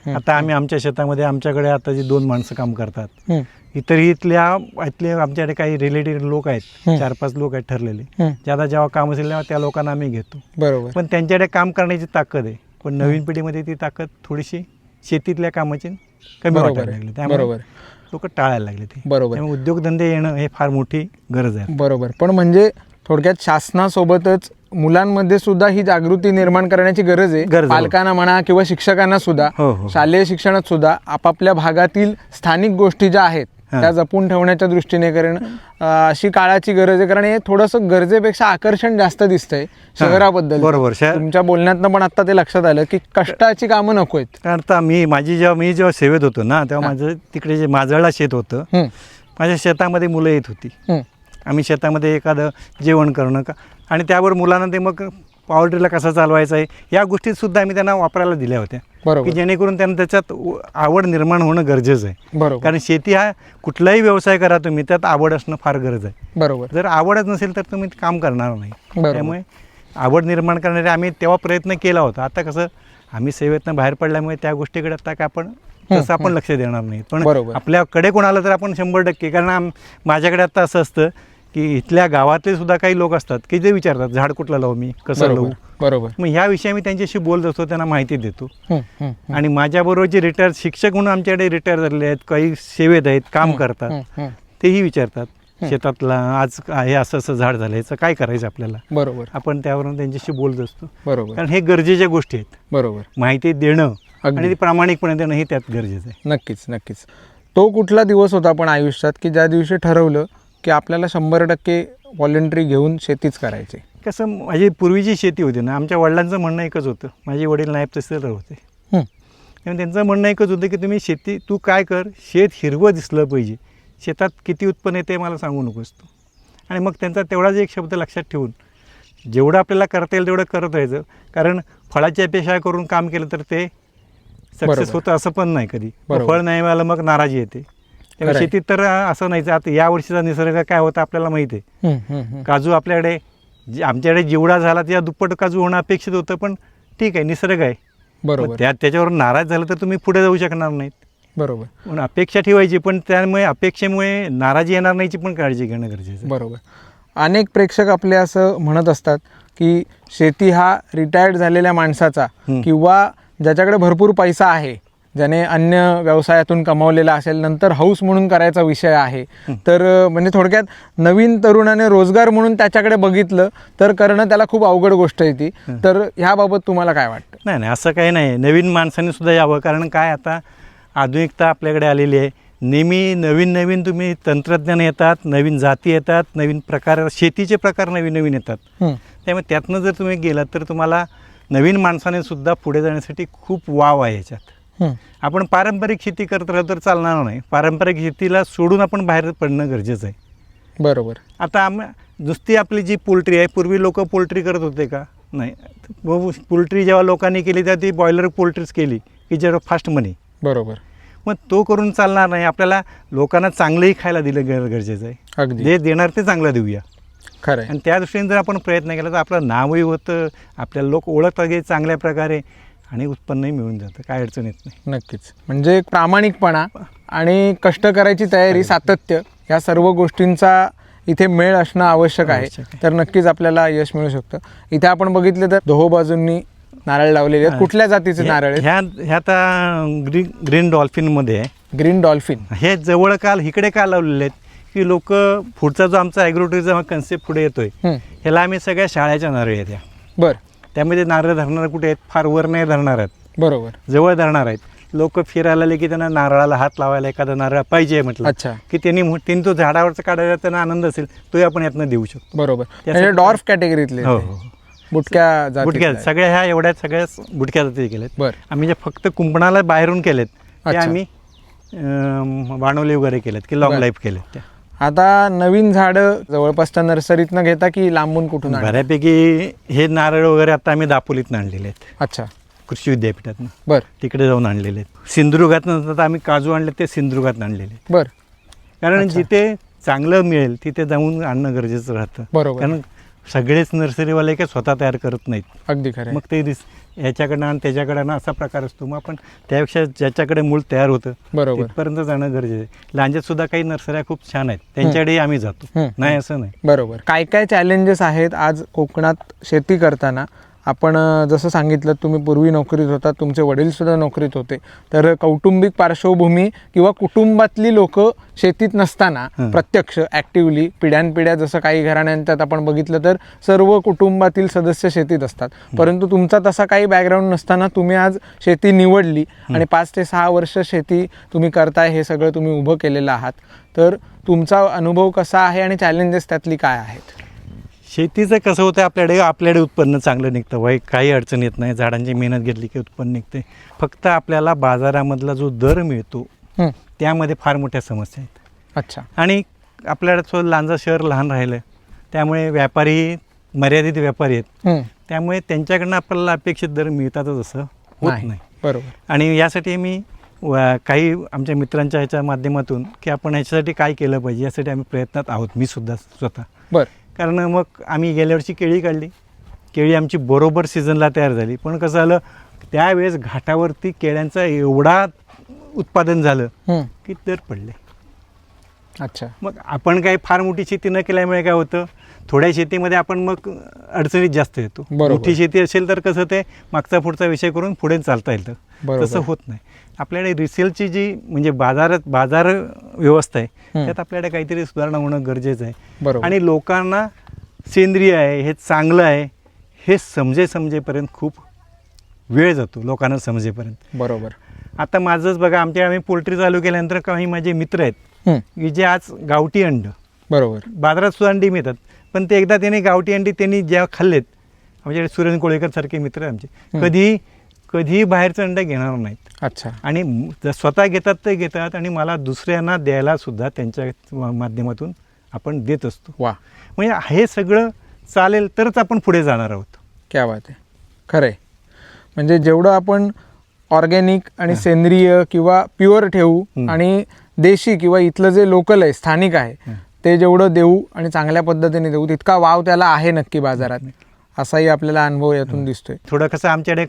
आता आम्ही आमच्या शेतामध्ये आमच्याकडे आता जी 2 माणसं काम करतात, इतरही इथले आमच्याकडे काही रिलेटिव्ह लोक आहेत, 4-5 लोक आहेत ठरलेले, ज्यादा जेव्हा काम असेल तेव्हा त्या लोकांना आम्ही घेतो. बरोबर. पण त्यांच्याकडे काम करण्याची ताकद आहे, पण नवीन पिढीमध्ये ती ताकद थोडीशी शेतीतल्या कामाची कमी वाटायला लागली, त्यामुळे लोक टाळायला लागले ते. बरोबर. त्यामुळे उद्योगधंदे येणं हे फार मोठी गरज आहे. बरोबर. पण म्हणजे थोडक्यात शासनासोबतच मुलांमध्ये सुद्धा ही जागृती निर्माण करण्याची गरज आहे. पालकांना म्हणा किंवा शिक्षकांना सुद्धा, शालेय शिक्षणात सुद्धा आपापल्या भागातील स्थानिक गोष्टी ज्या आहेत त्या जपून ठेवण्याच्या दृष्टीने अशी काळाची गरज आहे. कारण हे थोडंसं गरजेपेक्षा आकर्षण जास्त दिसतंय शहराबद्दल. बरोबर. तुमच्या बोलण्यातनं पण आता ते लक्षात आलं की कष्टाची कामं नको आहेत. कारण आता मी जेव्हा सेवेत होतो ना, तेव्हा माझं तिकडे जे माजळला शेत होतं, माझ्या शेतामध्ये मुलं येत होती. आम्ही शेतामध्ये एखादं जेवण करणं का, आणि त्यावर मुलांना ते मग पॉवर ड्रिलला कसा चालवायचा आहे, या गोष्टीसुद्धा आम्ही त्यांना वापरायला दिल्या होत्या, बरोबर की जेणेकरून त्यांना त्याच्यात आवड निर्माण होणं गरजेचं आहे. बरोबर कारण शेती हा कुठलाही व्यवसाय करा तुम्ही, त्यात आवड असणं फार गरज आहे. बरोबर जर आवडच नसेल तर तुम्ही काम करणार नाही. बरोबर. त्यामुळे आवड निर्माण करणारे आम्ही तेव्हा प्रयत्न केला होता. आता कसं आम्ही सेवेतनं बाहेर पडल्यामुळे त्या गोष्टीकडे आता काय आपण तसं आपण लक्ष देणार नाही. पण बरोबर. आपल्याकडे कोण आलं तर आपण 100%, कारण माझ्याकडे आता असं असतं की इथल्या गावातले सुद्धा काही लोक असतात की जे विचारतात झाड कुठलं लावू मी, कसं लावू. बरोबर मग ह्या विषयी मी त्यांच्याशी बोलत असतो, त्यांना माहिती देतो. हं, हं, हं. आणि माझ्याबरोबर जे रिटायर शिक्षक म्हणून आमच्याकडे रिटायर झालेले आहेत, काही सेवेत आहेत, काम करतात, हं, हं. तेही विचारतात शेतातला आज हे असं असं झाड झालं, याचं काय करायचं आपल्याला. बरोबर आपण त्यावरून त्यांच्याशी बोलत असतो, बरोबर कारण हे गरजेच्या गोष्टी आहेत. बरोबर माहिती देणं अगदी. आणि ती प्रामाणिकपणे देणं हे त्यात गरजेचं आहे. नक्कीच नक्कीच. तो कुठला दिवस होता पण आयुष्यात की ज्या दिवशी ठरवलं की आपल्याला 100% व्हॉलेंटरी घेऊन शेतीच करायची? कसं माझी पूर्वीची शेती होती ना, आमच्या वडिलांचं म्हणणं एकच होतं, माझे वडील नायब तहसीलदार होते. हं. त्यामुळे त्यांचं म्हणणं एकच होतं की तुम्ही शेती तू काय कर, शेत हिरवं दिसलं पाहिजे, शेतात किती उत्पन्न येते मला सांगू नकोस तू. आणि मग त्यांचा तेवढाच एक शब्द लक्षात ठेवून जेवढं आपल्याला करता येईल तेवढं करत राहायचं. कारण फळाची अपेक्षा करून काम केलं तर ते सक्सेस बरोबर. होतं असं पण नाही कधी. बरोबर. फळ नाही मिळालं मग नाराजी येते. त्यामुळे खरं आहे. शेतीत तर असं नाहीच. आता या वर्षीचा निसर्ग काय होता आपल्याला माहिती आहे. हं, हं, हं. काजू आपल्याकडे आमच्याकडे जेवढा झाला त्या दुप्पट काजू होणं अपेक्षित होतं, पण ठीक आहे, निसर्ग आहे. बरोबर त्याच्यावर नाराज झालं तर तुम्ही पुढे जाऊ शकणार नाहीत. बरोबर पण अपेक्षा ठेवायची, पण त्यामुळे अपेक्षेमुळे नाराजी येणार नाहीची पण काळजी घेणं गरजेचं आहे. बरोबर. अनेक प्रेक्षक आपले असं म्हणत असतात की शेती हा रिटायर्ड झालेल्या माणसाचा किंवा ज्याच्याकडे भरपूर पैसा आहे, ज्याने अन्य व्यवसायातून कमावलेला असेल, नंतर हाऊस म्हणून करायचा विषय आहे. तर म्हणजे थोडक्यात नवीन तरुणाने रोजगार म्हणून त्याच्याकडे बघितलं तर करणं त्याला खूप अवघड गोष्ट आहे ती. तर ह्याबाबत तुम्हाला काय वाटतं? नाही नाही, असं काही नाही. नवीन माणसांनी सुद्धा यावं, कारण काय आता आधुनिकता आपल्याकडे आलेली आहे. नेहमी नवीन नवीन तुम्ही तंत्रज्ञान येतात, नवीन जाती येतात, नवीन प्रकार, शेतीचे प्रकार नवीन नवीन येतात. त्यामुळे त्यातनं जर तुम्ही गेलात तर तुम्हाला नवीन माणसाने सुद्धा पुढे जाण्यासाठी खूप वाव आहे याच्यात. आपण पारंपरिक शेती करत राहिलो तर चालणार नाही. पारंपरिक शेतीला सोडून आपण बाहेर पडणं गरजेचं आहे. बरोबर. आता नुसती आपली जी पोल्ट्री आहे, पूर्वी लोक पोल्ट्री करत होते का? नाही. पोल्ट्री जेव्हा लोकांनी केली तेव्हा ती बॉयलर पोल्ट्रीच केली की जेव्हा फास्ट मनी. बरोबर. मग तो करून चालणार नाही. आपल्याला लोकांना चांगलंही खायला दिलं गरजेचं आहे. अगदी जे देणार ते चांगलं देऊया. खरं आहे. आणि त्या दृष्टीने जर आपण प्रयत्न केला तर आपलं नावही होतं, आपल्याला लोक ओळखतात गे चांगल्या प्रकारे, आणि उत्पन्नही मिळून जातं, काय अडचण येत नाही. नक्कीच. म्हणजे एक प्रामाणिकपणा आणि कष्ट करायची तयारी, सातत्य, या सर्व गोष्टींचा इथे मेळ असणं आवश्यक आहे. तर नक्कीच आपल्याला यश मिळू शकतं. इथे आपण बघितलं तर दोहो बाजूंनी नारळ लावलेले आहेत. कुठल्या जातीचे नारळ आहेत? ह्या आता ग्रीन डॉल्फिनमध्ये आहे. Green dolphin. हे जवळ इकडे का लावलेले आहेत की लोक पुढचा जो आमचा ॲग्रोटुरिझम कन्सेप्ट पुढे येतोय, ह्याला आम्ही सगळ्या शाळेच्या नारळ आहेत ह्या. बरं. त्यामध्ये नारळ धरणार कुठे आहेत? फार वर नाही धरणार आहेत, बरोबर, जवळ धरणार आहेत. लोक फिरायला आले की त्यांना नारळाला हात लावायला एखादा नारळ पाहिजे म्हटलं, अच्छा, की त्यांनी तो झाडावरचा काढायला त्यांना आनंद असेल, तोही आपण यातनं देऊ शकतो. बरोबर. म्हणजे डॉर्फ कॅटेगरीतले हो हो, बुटक्या बुटक्या सगळ्या ह्या एवढ्या सगळ्या बुटक्या जाती केल्यात. बरं. आम्ही जे फक्त कुंपणाला बाहेरून केलेत ते अच्छा. आम्ही वाणवले वगैरे केलेत की लॉंग बरं. लाईफ केलेत त्या. आता नवीन झाडं जवळपासच्या नर्सरीतनं घेता की लांबून कुठून आणता? बऱ्यापैकी हे नारळ वगैरे आता आम्ही दापोलीतनं आणलेले आहेत, अच्छा, कृषी विद्यापीठातनं. बरं तिकडे जाऊन आणलेले आहेत. सिंधुदुर्गातनं आता आम्ही काजू आणले ते सिंधुदुर्गातनं आणलेले आहेत. बरं. कारण अच्छा. जिथे चांगलं मिळेल तिथे जाऊन आणणं गरजेचं राहतं. बरोबर. कारण सगळेच नर्सरीवाले काही स्वतः तयार करत नाहीत. अगदी खरं आहे. मग ते ह्याच्याकडनं आणि त्याच्याकडनं असा प्रकार असतो. मग आपण त्यापेक्षा ज्याच्याकडे मूळ तयार होतं बरोबर. तिथपर्यंत जाणं गरजेचं आहे. लांज्यात सुद्धा काही नर्सऱ्या खूप छान आहेत, त्यांच्याकडेही आम्ही जातो, नाही असं नाही. बरोबर. काय काय चॅलेंजेस आहेत आज कोकणात शेती करताना? आपण जसं सांगितलं, तुम्ही पूर्वी नोकरीत होता, तुमचे वडीलसुद्धा नोकरीत होते, तर कौटुंबिक पार्श्वभूमी किंवा कुटुंबातली लोक शेतीत नसताना प्रत्यक्ष ॲक्टिव्हली पिढ्यानपिढ्या, जसं काही घराण्यांच्यात आपण बघितलं तर सर्व कुटुंबातील सदस्य शेतीत असतात, परंतु तुमचा तसा काही बॅकग्राऊंड नसताना तुम्ही आज शेती निवडली आणि 5 ते 6 वर्ष शेती तुम्ही करताय, हे सगळं तुम्ही उभं केलेलं आहात. तर तुमचा अनुभव कसा आहे आणि चॅलेंजेस त्यातली काय आहेत? शेतीचं कसं होतं, आपल्याकडे उत्पन्न चांगलं निघतं, काही अडचण येत नाही. झाडांची मेहनत घेतली की उत्पन्न निघते. फक्त आपल्याला बाजारामधला जो दर मिळतो त्यामध्ये फार मोठ्या समस्या आहेत. अच्छा. आणि आपल्याकडे लांजा शहर लहान राहिलं, त्यामुळे व्यापारी मर्यादित व्यापारी आहेत. त्यामुळे त्यांच्याकडनं आपल्याला अपेक्षित दर मिळतातच असं होत नाही. बरोबर. आणि यासाठी मी काही आमच्या मित्रांच्या ह्याच्या माध्यमातून की आपण ह्याच्यासाठी काय केलं पाहिजे यासाठी आम्ही प्रयत्नात आहोत, मी सुद्धा स्वतः. बरं. कारण मग आम्ही गेल्या वर्षी केळी काढली, केळी आमची बरोबर सीझनला तयार झाली, पण कसं झालं त्यावेळेस घाटावरती केळ्यांचा एवढा उत्पादन झालं की दर पडले. अच्छा. मग आपण काही फार मोठी शेती न केल्यामुळे काय होतं, थोड्या शेतीमध्ये आपण मग अडचणीत जास्त येतो. बरोबर. मोठी शेती असेल तर कसं ते मागचा पुढचा विषय करून पुढे चालता येतं. बरोबर. तसं होत नाही. आपल्याकडे रिसेलची जी म्हणजे बाजार व्यवस्था आहे त्यात आपल्याकडे काहीतरी सुधारणा होणं गरजेचं आहे. बरोबर. आणि लोकांना सेंद्रिय आहे हे चांगलं आहे हे समजेपर्यंत खूप वेळ जातो, लोकांना समजेपर्यंत. बरोबर. आता माझंच बघा, आम्ही पोल्ट्री चालू केल्यानंतर काही माझे मित्र आहेत की जे आज गावठी अंड, बरोबर, बाजारात सुद्धा अंडी मिळतात, पण ते एकदा त्यांनी गावठी अंडी त्यांनी जेव्हा खाल्लेत, म्हणजे सुरेश कोळेकर सारखे मित्र आहे आमचे, कधी बाहेरचं अंड घेणार नाहीत. अच्छा. आणि स्वतः घेतात ते घेतात आणि मला दुसऱ्यांना द्यायला सुद्धा त्यांच्या माध्यमातून आपण देत असतो. वा. म्हणजे हे सगळं चालेल तरच आपण पुढे जाणार आहोत. क्या बात आहे. खरं आहे. म्हणजे जेवढं आपण ऑर्गॅनिक आणि सेंद्रिय किंवा प्युअर ठेवू आणि देशी किंवा इथलं जे लोकल आहे, स्थानिक आहे, ते जेवढं देऊ आणि चांगल्या पद्धतीने देऊ तितका वाव त्याला आहे नक्की बाजारात, असाही आपल्याला अनुभव यातून दिसतोय. थोडं कसं आमच्याकडे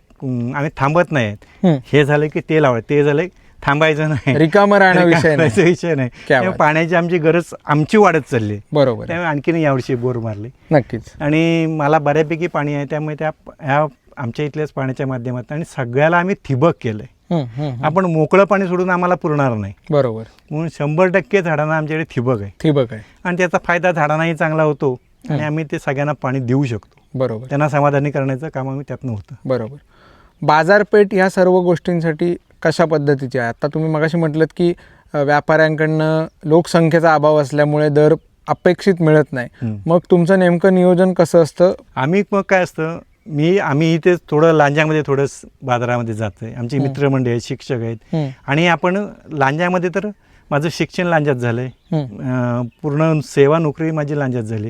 आम्ही थांबत नाहीत. हे झालं की ते लावलं, ते झालं थांबायचं नाही, रिकामं राहणं विषय नाही. नाही. पाण्याची आमची गरज आमची वाढत चालली. बरोबर. त्यामुळे आणखीन यावर्षी बोर मारले. नक्कीच. आणि मला बऱ्यापैकी पाणी आहे, त्यामुळे ह्या आमच्या इथल्याच पाण्याच्या माध्यमातून आणि सगळ्याला आम्ही ठिबक केलंय. आपण मोकळं पाणी सोडून आम्हाला पुरणार नाही. बरोबर. म्हणून 100% झाडांना आमच्याकडे ठिबक आहे. ठिबक आहे आणि त्याचा फायदा झाडांनाही चांगला होतो आणि आम्ही ते सगळ्यांना पाणी देऊ शकतो. बरोबर. त्यांना समाधानी करण्याचं काम आम्ही त्यातनं होतं. बरोबर. बाजारपेठ ह्या सर्व गोष्टींसाठी कशा पद्धतीची आहे? आता तुम्ही मगाशी म्हटलंत की व्यापाऱ्यांकडनं लोकसंख्येचा अभाव असल्यामुळे दर अपेक्षित मिळत नाही. मग तुमचं नेमकं नियोजन कसं असतं? आम्ही मग काय असतं, आम्ही इथे थोडं लांजामध्ये थोडं बाजारामध्ये जातोय. आमची मित्रमंडळी आहेत, शिक्षक आहेत, आणि आपण लांजामध्ये तर माझं शिक्षण लांजात झालंय, पूर्ण सेवा नोकरी माझी लांजात झाली.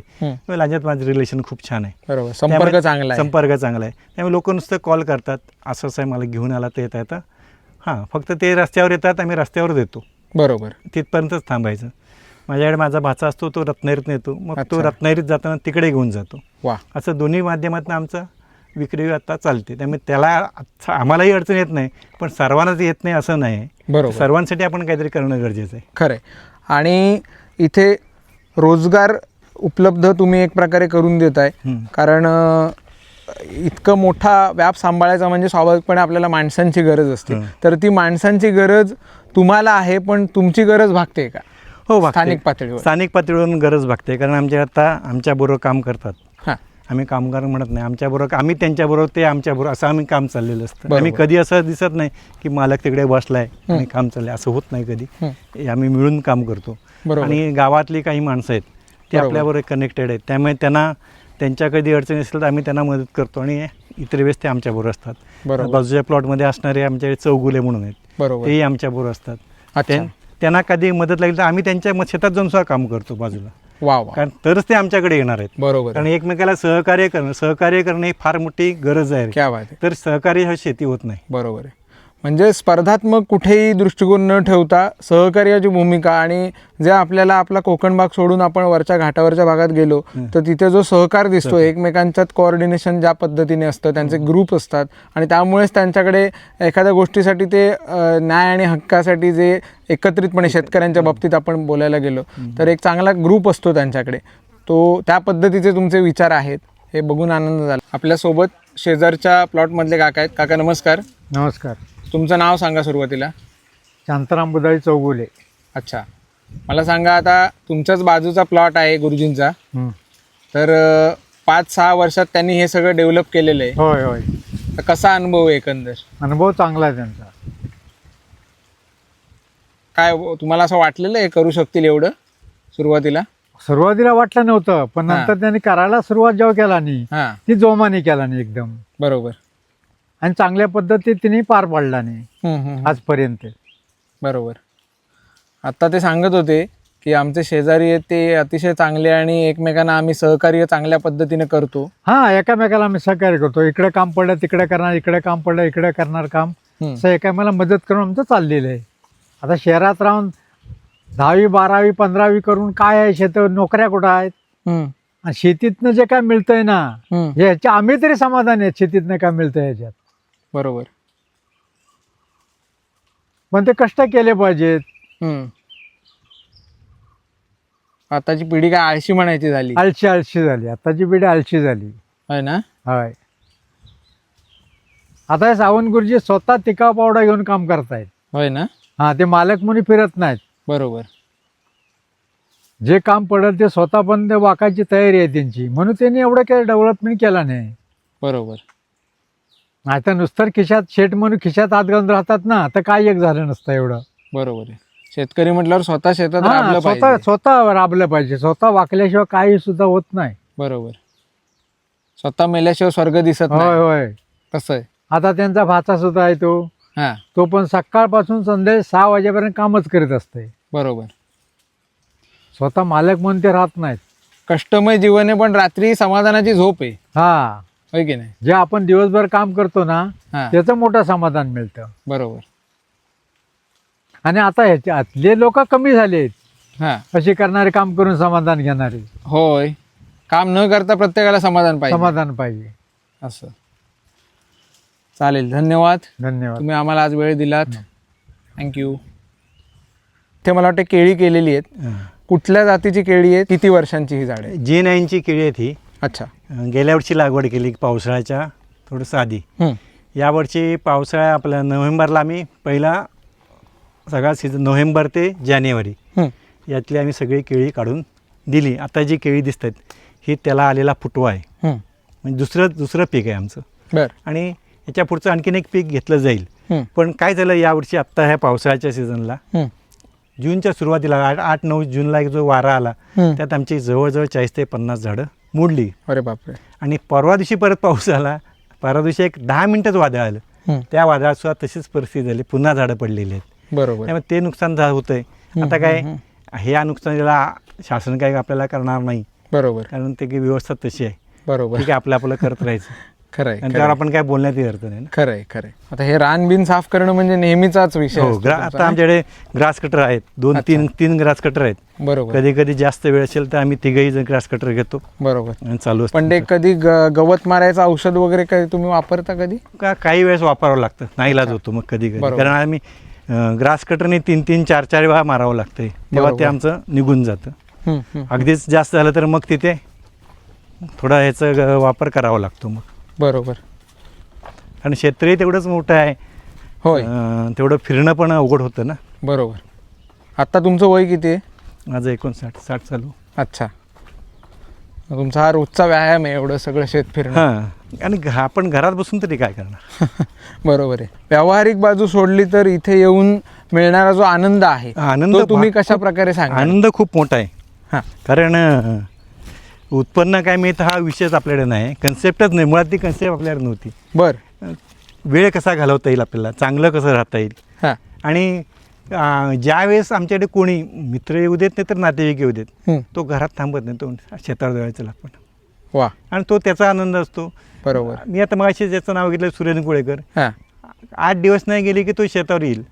लांजात माझं रिलेशन खूप छान आहे. बरोबर. संपर्क चांगला आहे. त्यामुळे लोक नुसतं कॉल करतात, असं आहे मला घेऊन आला ते येतं. हां, फक्त ते रस्त्यावर येतात, आम्ही रस्त्यावर देतो. बरोबर. तिथपर्यंतच थांबायचं. माझ्याकडे माझा भाचा असतो, तो रत्नागिरीत नेतो, मग तो रत्नागिरीत जाताना तिकडे घेऊन जातो. वा. असं दोन्ही माध्यमातून आमचं विक्री आता चालते. त्यामुळे त्याला आम्हालाही अडचण येत नाही, पण सर्वांनाच येत नाही असं नाही. बरोबर. सर्वांसाठी आपण काहीतरी करणं गरजेचं आहे. खरं आहे. आणि इथे रोजगार उपलब्ध तुम्ही एक प्रकारे करून देत आहे, कारण इतकं मोठा व्याप सांभाळायचा म्हणजे स्वाभाविकपणे आपल्याला माणसांची गरज असते. तर ती माणसांची गरज तुम्हाला आहे, पण तुमची गरज भागते का? हो, स्थानिक पातळीवरून गरज भागते. कारण आमच्याबरोबर काम करतात. आम्ही कामगार म्हणत नाही, आमच्याबरोबर आम्ही त्यांच्याबरोबर, ते आमच्याबरोबर, असं आम्ही काम चाललेलं असतं. आम्ही कधी असं दिसत नाही की मालक तिकडे बसलाय आणि काम चाललंय, असं होत नाही कधी. आम्ही मिळून काम करतो. आणि गावातली काही माणसं आहेत ते आपल्याबरोबर कनेक्टेड आहेत, त्यामुळे त्यांच्या कधी अडचणी असेल तर आम्ही त्यांना मदत करतो आणि इतर वेळेस ते आमच्याबरोबर असतात. बाजूच्या प्लॉटमध्ये असणारे आमच्याकडे चौगुले म्हणून आहेत, तेही आमच्याबरोबर असतात. त्यांना कधी मदत लागली तर आम्ही त्यांच्या शेतात जाऊन सुद्धा काम करतो बाजूला. कारण तरच ते आमच्याकडे येणार आहेत. बरोबर. कारण एकमेकाला सहकार्य करणं ही फार मोठी गरज आहे. तर सहकार्य हा शेती होत नाही. बरोबर आहे. म्हणजे स्पर्धात्मक कुठेही दृष्टिकोन न ठेवता सहकार्याची भूमिका, आणि जे आपल्याला आपला कोकण भाग सोडून आपण वरच्या घाटावरच्या भागात गेलो तर तिथे जो सहकार दिसतो, एकमेकांच्यात कोऑर्डिनेशन ज्या पद्धतीने असतं, त्यांचे ग्रुप असतात, आणि त्यामुळेच त्यांच्याकडे एखाद्या गोष्टीसाठी ते न्याय आणि हक्कासाठी जे एकत्रितपणे शेतकऱ्यांच्या बाबतीत आपण बोलायला गेलो तर एक चांगला ग्रुप असतो त्यांच्याकडे. तो त्या पद्धतीचे तुमचे विचार आहेत, हे बघून आनंद झाला. आपल्यासोबत शेजारच्या प्लॉटमधले काका आहेत. काका नमस्कार. नमस्कार. तुमचं नाव सांगा सुरुवातीला. शांताराम बुधाई चौगुले. अच्छा. मला सांगा, आता तुमच्याच बाजूचा प्लॉट आहे गुरुजींचा, तर 5-6 वर्षात त्यांनी हे सगळं डेव्हलप केलेलं आहे. होय होय. तर कसा अनुभव आहे एकंदर? अनुभव चांगला आहे त्यांचा. काय तुम्हाला असं वाटलेलं आहे करू शकतील एवढं सुरुवातीला वाटलं नव्हतं, पण नंतर त्यांनी करायला सुरुवात जेव्हा केला नाही ती जोमाने केला नाही एकदम. बरोबर. आणि चांगल्या पद्धतीत तिने पार पाडला नाही आजपर्यंत. बरोबर. आता ते सांगत होते की आमचे शेजारी आहेत ते अतिशय चांगले आणि एकमेकांना आम्ही सहकार्य चांगल्या पद्धतीने करतो. हा, एकामेकाला आम्ही सहकार्य करतो. इकडे काम पडलं तिकडे करणार, इकडे काम पडलं इकडे करणार काम, असं एकामेकाला मदत करून आमचं चाललेलं आहे. आता शहरात राहून 10वी 12वी 15वी करून काय आहे, शेत नोकऱ्या कुठं आहेत, आणि शेतीतनं जे काय मिळतंय ना, ह्याच्या आम्ही तरी समाधान आहेत शेतीतनं काय मिळतंय ह्याच्यात. बरोबर. पण ते कष्ट केले पाहिजेत. आताची पिढी काय आळशी म्हणायची झाली. आळशी झाली, आताची पिढी आळशी झाली आहे ना. होय. आता हे सावंत गुरुजी स्वतः टिकाव पावडा घेऊन काम करतायत. होय ना. हा, ते मालक म्हणून फिरत नाहीत. बरोबर. जे काम पडेल ते स्वतः पण ते वाकायची तयारी आहे त्यांची, म्हणून त्यांनी एवढं काही डेव्हलपमेंट केला नाही. बरोबर. आता नुसतं खिशात शेट म्हणून खिशात हात घालून राहतात ना, तर काय एक झालं नसतं एवढं. बरोबर आहे. शेतकरी म्हटल्यावर स्वतः शेतात हा, राबलं स्वतः पाहिजे. स्वतः राबलं पाहिजे. स्वतः वाकल्याशिवाय काही सुद्धा होत नाही. बरोबर. स्वतः मेल्याशिवाय स्वर्ग दिसत होय नाही. होय. कसं आहे. आता त्यांचा भाचा सुद्धा आहे तो, हा. तो पण सकाळपासून संध्याकाळी 6 वाजेपर्यंत कामच करीत असते. बरोबर. स्वतः मालक म्हणून ते राहत नाहीत. कष्टमय जीवन आहे, पण रात्री समाधानाची झोप आहे. हा, होय की नाही. जे आपण दिवसभर काम करतो ना, हा. त्याचं मोठं समाधान मिळतं. बरोबर. आणि आता ह्याच्यातले लोक कमी झालेत हा. अशी करणारे, काम करून समाधान घेणारे. होय. काम न करता प्रत्येकाला समाधान पाहिजे. समाधान पाहिजे. असं. चालेल. धन्यवाद. धन्यवाद. तुम्ही आम्हाला आज वेळ दिलात. थँक्यू. ते मला वाटतं केळी केलेली आहेत. कुठल्या जातीची केळी आहेत, किती वर्षांची ही झाड आहे. G9ची केळी आहेत ही. अच्छा. गेल्या वर्षी लागवड केली पावसाळ्याच्या थोडंसं आधी. यावर्षी पावसाळ्या आपल्या नोव्हेंबरला आम्ही पहिला सगळा सीझन, नोव्हेंबर ते जानेवारी यातली आम्ही सगळी केळी काढून दिली. आता जी केळी दिसतात ही त्याला आलेला फुटवा आहे. म्हणजे दुसरं पीक आहे आमचं. बर. आणि याच्या पुढचं आणखीन एक पीक घेतलं जाईल. पण काय झालं यावर्षी आत्ता ह्या पावसाळ्याच्या सीझनला जूनच्या सुरुवातीला 8-9 जूनला एक जो वारा आला त्यात आमची जवळजवळ 40 ते 50 झाडं मोडली. अरे बापरे. आणि परवा दिवशी परत पाऊस आला. परवा दिवशी एक 10 मिनिटच वादळ आलं. त्या वादळात सुद्धा तशीच परिस्थिती झाली, पुन्हा झाडं पडलेली आहेत. बरोबर. त्यामुळे ते नुकसान होतंय. आता काय ह्या नुकसानीला शासन काय आपल्याला करणार नाही. बरोबर. कारण ते की व्यवस्था तशी आहे. बरोबर. ठीक आहे, आपलं करत राहायचं. खरंय. आणि त्यावर आपण काय बोलण्यात अर्थ नाही ना. खरंय. खरंय. आता हे रान बिन साफ करणं म्हणजे नेहमीचाच विषय हो. असतो तुमचा, आता आमच्याकडे ग्रास कटर आहेत. 2-3 ग्रास कटर आहेत. बरोबर. कधी कधी जास्त वेळ असेल तर आम्ही 3घही जण ग्रास कटर घेतो बरोबर. आणि चालू असतं. पण ते कधी गवत मारायचं औषध वगैरे काही तुम्ही वापरता कधी. काही वेळेस वापरावं लागतं, नाईलाज होतो मग कधी कधी. बरोबर. कारण आम्ही ग्रास कटरने 3-3, 4-4 वेळा मारावं लागतंय, तेव्हा ते आमचं निघून जातं. अगदीच जास्त झालं तर मग तिथे थोडा ह्याचा वापर करावा लागतो मग. बरोबर. कारण क्षेत्रही तेवढंच मोठं आहे. होय. तेवढं फिरणं पण अवघड होतं ना. बरोबर. आता तुमचं वय किती आहे. माझं 59-60 चालू. अच्छा. तुमचा हा रोजचा व्यायाम आहे एवढं सगळं शेत फिरणं. हां. आणि आपण घरात बसून तरी काय करणार. बरोबर आहे. व्यावहारिक बाजू सोडली तर इथे येऊन मिळणारा जो आनंद आहे तो तुम्ही कशा प्रकारे सांगा. आनंद खूप मोठा आहे. हां. कारण उत्पन्न काय मिळतं हा विषयच आपल्याकडे नाही, कन्सेप्टच नाही. मुळात ती कन्सेप्ट आपल्याकडे नव्हती. बरं. वेळ कसा घालवता येईल आपल्याला, चांगलं कसं राहता येईल. हां. आणि ज्यावेळेस आमच्याकडे कोणी मित्र येऊ देत नाही तर नातेवाईक येऊ देत, तो घरात थांबत नाही, तो शेतावर जायचं आपण. वा. आणि तो त्याचा आनंद असतो. बरोबर. मी आता मगाशी ज्याचं नाव घेतलं सुरेंद्र कुळेकर, हां. 8 दिवस नाही गेले की तो शेतावर येईल.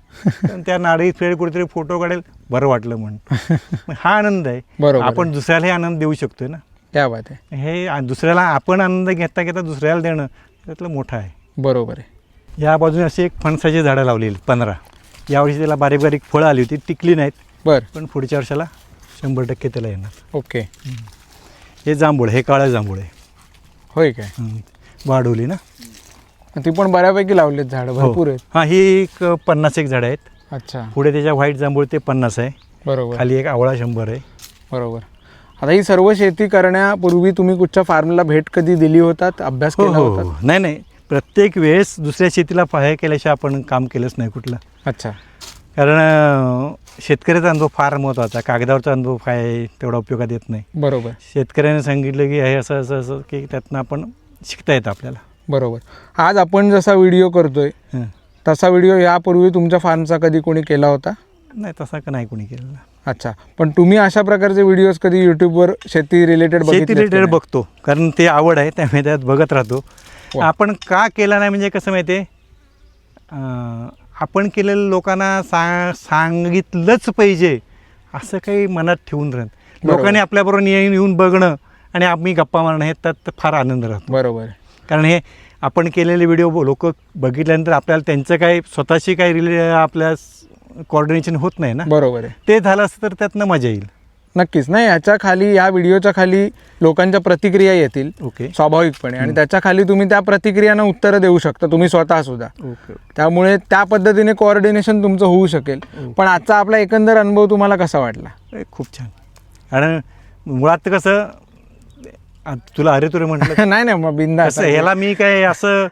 त्या नारळी फेड कुठेतरी फोटो काढेल, बरं वाटलं म्हणून. हा आनंद आहे. बरोबर. आपण दुसऱ्यालाही आनंद देऊ शकतोय ना. क्या बात आहे. हे दुसऱ्याला आपण आनंद घेता घेता दुसऱ्याला देणं त्यातलं मोठं आहे. बरोबर आहे. या बाजूने अशी एक फणसाची झाडं लावलेली 15. यावर्षी त्याला बारीक बारीक फळं आली होती, टिकली नाहीत. बरं. पण पुढच्या वर्षाला 100% त्याला येणार. ओके. हे जांभूळ, हे काळं जांभूळ आहे. होय काय. वाढवली ना. ती पण बऱ्यापैकी लावलेत झाडं, भरपूर आहेत. हां. ही एक 50 झाडं आहेत. अच्छा. पुढे त्याच्या व्हाईट जांभूळ ते 50 आहे. बरोबर. खाली एक आवळा 100 आहे. बरोबर. आता ही सर्व शेती करण्यापूर्वी तुम्ही कुठच्या फार्मला भेट कधी दिली होतात, अभ्यास केला होता. नाही, प्रत्येक वेळेस दुसऱ्या शेतीला पाहाय केल्याशिवाय आपण काम केलंच नाही कुठलं. अच्छा. कारण शेतकऱ्याचा अनुभव फार महत्त्वाचा. कागदावरचा अनुभव काय तेवढा उपयोगात येत नाही. बरोबर. शेतकऱ्याने सांगितलं की हे असं असं असं की त्यातनं आपण शिकता येतं आपल्याला. बरोबर. आज आपण जसा व्हिडिओ करतोय तसा व्हिडिओ यापूर्वी तुमच्या फार्मचा कधी कोणी केला होता. नाही तसा का नाही कोणी केलेला. अच्छा, पण तुम्ही अशा प्रकारचे व्हिडिओज कधी युट्यूबवर शेती रिलेटेड शेती रिलेटेड बघतो कारण ते आवड आहे त्यामुळे त्यात बघत राहतो. आपण का केला नाही म्हणजे कसं माहिती आहे, आपण केलेलं लोकांना सांगितलंच पाहिजे असं काही मनात ठेवून राहत. लोकांनी आपल्याबरोबर येऊन बघणं आणि आम्ही गप्पा मारणं हे त्यात फार आनंद राहतो. बरोबर. कारण हे आपण केलेले व्हिडिओ लोक बघितल्यानंतर आपल्याला त्यांचं काही स्वतःशी काही आपल्या कोऑर्डिनेशन होत नाही ना. बरोबर आहे. ते झालं असतं तर त्यातनं मजा येईल. नक्कीच. नाही, याच्या खाली, या व्हिडिओच्या खाली लोकांच्या प्रतिक्रिया येतील ओके स्वाभाविकपणे, आणि त्याच्या खाली तुम्ही त्या प्रतिक्रियांना उत्तरं देऊ शकता तुम्ही स्वतः सुद्धा. ओके त्यामुळे त्या पद्धतीने कोऑर्डिनेशन तुमचं होऊ शकेल. पण आजचा आपला एकंदर अनुभव तुम्हाला कसा वाटला? खूप छान. कारण मुळात कसं तुला अरे तुरे म्हटलं नाही नाही, मग बिंदास. कसं ह्याला मी काय असं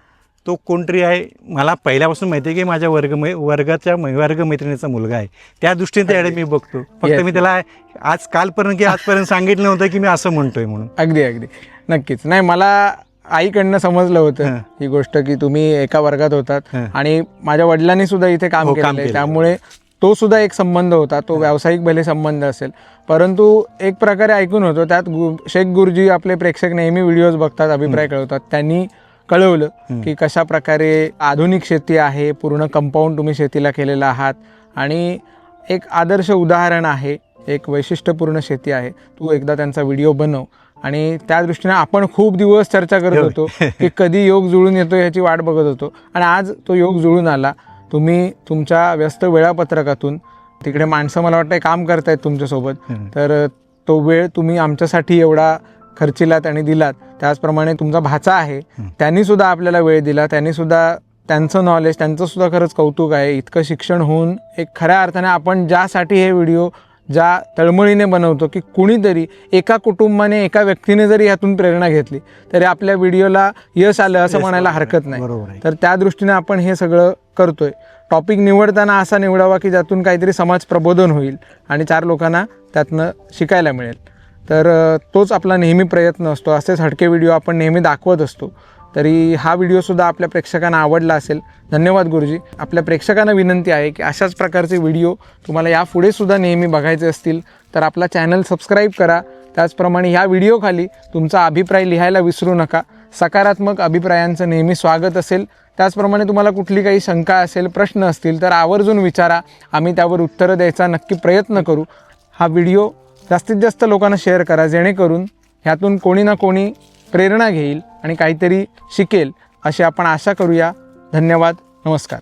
तो कोणतरी आहे मला पहिल्यापासून माहिती आहे की माझ्या वर्गमैत्रिणीचा मुलगा आहे त्या दृष्टीने त्याकडे मी बघतो. फक्त मी त्याला आजपर्यंत सांगितलं नव्हतं की मी असं म्हणतोय म्हणून. अगदी अगदी नक्कीच. नाही, मला आईकडनं समजलं होतं ही गोष्ट की तुम्ही एका वर्गात होतात आणि माझ्या वडिलांनी सुद्धा इथे काम केलं, त्यामुळे तो सुद्धा एक संबंध होता. तो व्यावसायिक भले संबंध असेल, परंतु एक प्रकारे ऐकून होतो त्यात शेख गुरुजी आपले प्रेक्षक नेहमी व्हिडिओज बघतात, अभिप्राय कळवतात. त्यांनी कळवलं की कशा प्रकारे आधुनिक शेती आहे, पूर्ण कंपाऊंड तुम्ही शेतीला केलेलं आहात आणि एक आदर्श उदाहरण आहे, एक वैशिष्ट्यपूर्ण शेती आहे. तू एकदा त्यांचा व्हिडिओ बनव. आणि त्या दृष्टीने आपण खूप दिवस चर्चा करत होतो की कधी योग जुळून येतो याची वाट बघत होतो, आणि आज तो योग जुळून आला. तुम्ही तुमच्या व्यस्त वेळापत्रकातून, तिकडे माणसं मला वाटतं काम करतायत तुमच्यासोबत, तर तो वेळ तुम्ही आमच्यासाठी एवढा खर्चिलात आणि दिलात. त्याचप्रमाणे तुमचा भाचा आहे, त्यांनीसुद्धा आपल्याला वेळ दिला, त्यांनीसुद्धा त्यांचं नॉलेज, त्यांचंसुद्धा खरंच कौतुक आहे. इतकं शिक्षण होऊन एक खऱ्या अर्थाने आपण ज्यासाठी हे व्हिडिओ ज्या तळमळीने बनवतो की कुणीतरी एका कुटुंबाने, एका व्यक्तीने जरी यातून प्रेरणा घेतली तरी आपल्या व्हिडिओला यश आलं असं म्हणायला हरकत नाही. तर त्या दृष्टीने आपण हे सगळं करतोय. टॉपिक निवडताना असा निवडावा की ज्यातून काहीतरी समाज प्रबोधन होईल आणि 4 लोकांना त्यातनं शिकायला मिळेल. तर तोच आपला नेहमी प्रयत्न असतो. असेच हटके व्हिडिओ आपण नेहमी दाखवत असतो. तरी हा व्हिडिओसुद्धा आपल्या प्रेक्षकांना आवडला असेल. धन्यवाद गुरुजी. आपल्या प्रेक्षकांना विनंती आहे की अशाच प्रकारचे व्हिडिओ तुम्हाला यापुढे सुद्धा नेहमी बघायचे असतील तर आपला चॅनल सबस्क्राईब करा. त्याचप्रमाणे ह्या व्हिडिओखाली तुमचा अभिप्राय लिहायला विसरू नका. सकारात्मक अभिप्रायांचं नेहमी स्वागत असेल. त्याचप्रमाणे तुम्हाला कुठली काही शंका असेल, प्रश्न असतील तर आवर्जून विचारा. आम्ही त्यावर उत्तरं द्यायचा नक्की प्रयत्न करू. हा व्हिडिओ जास्तीत जास्त लोकांना शेअर करा, जेणेकरून ह्यातून कोणी ना कोणी प्रेरणा घेईल आणि काहीतरी शिकेल अशी आपण आशा करूया. धन्यवाद. नमस्कार.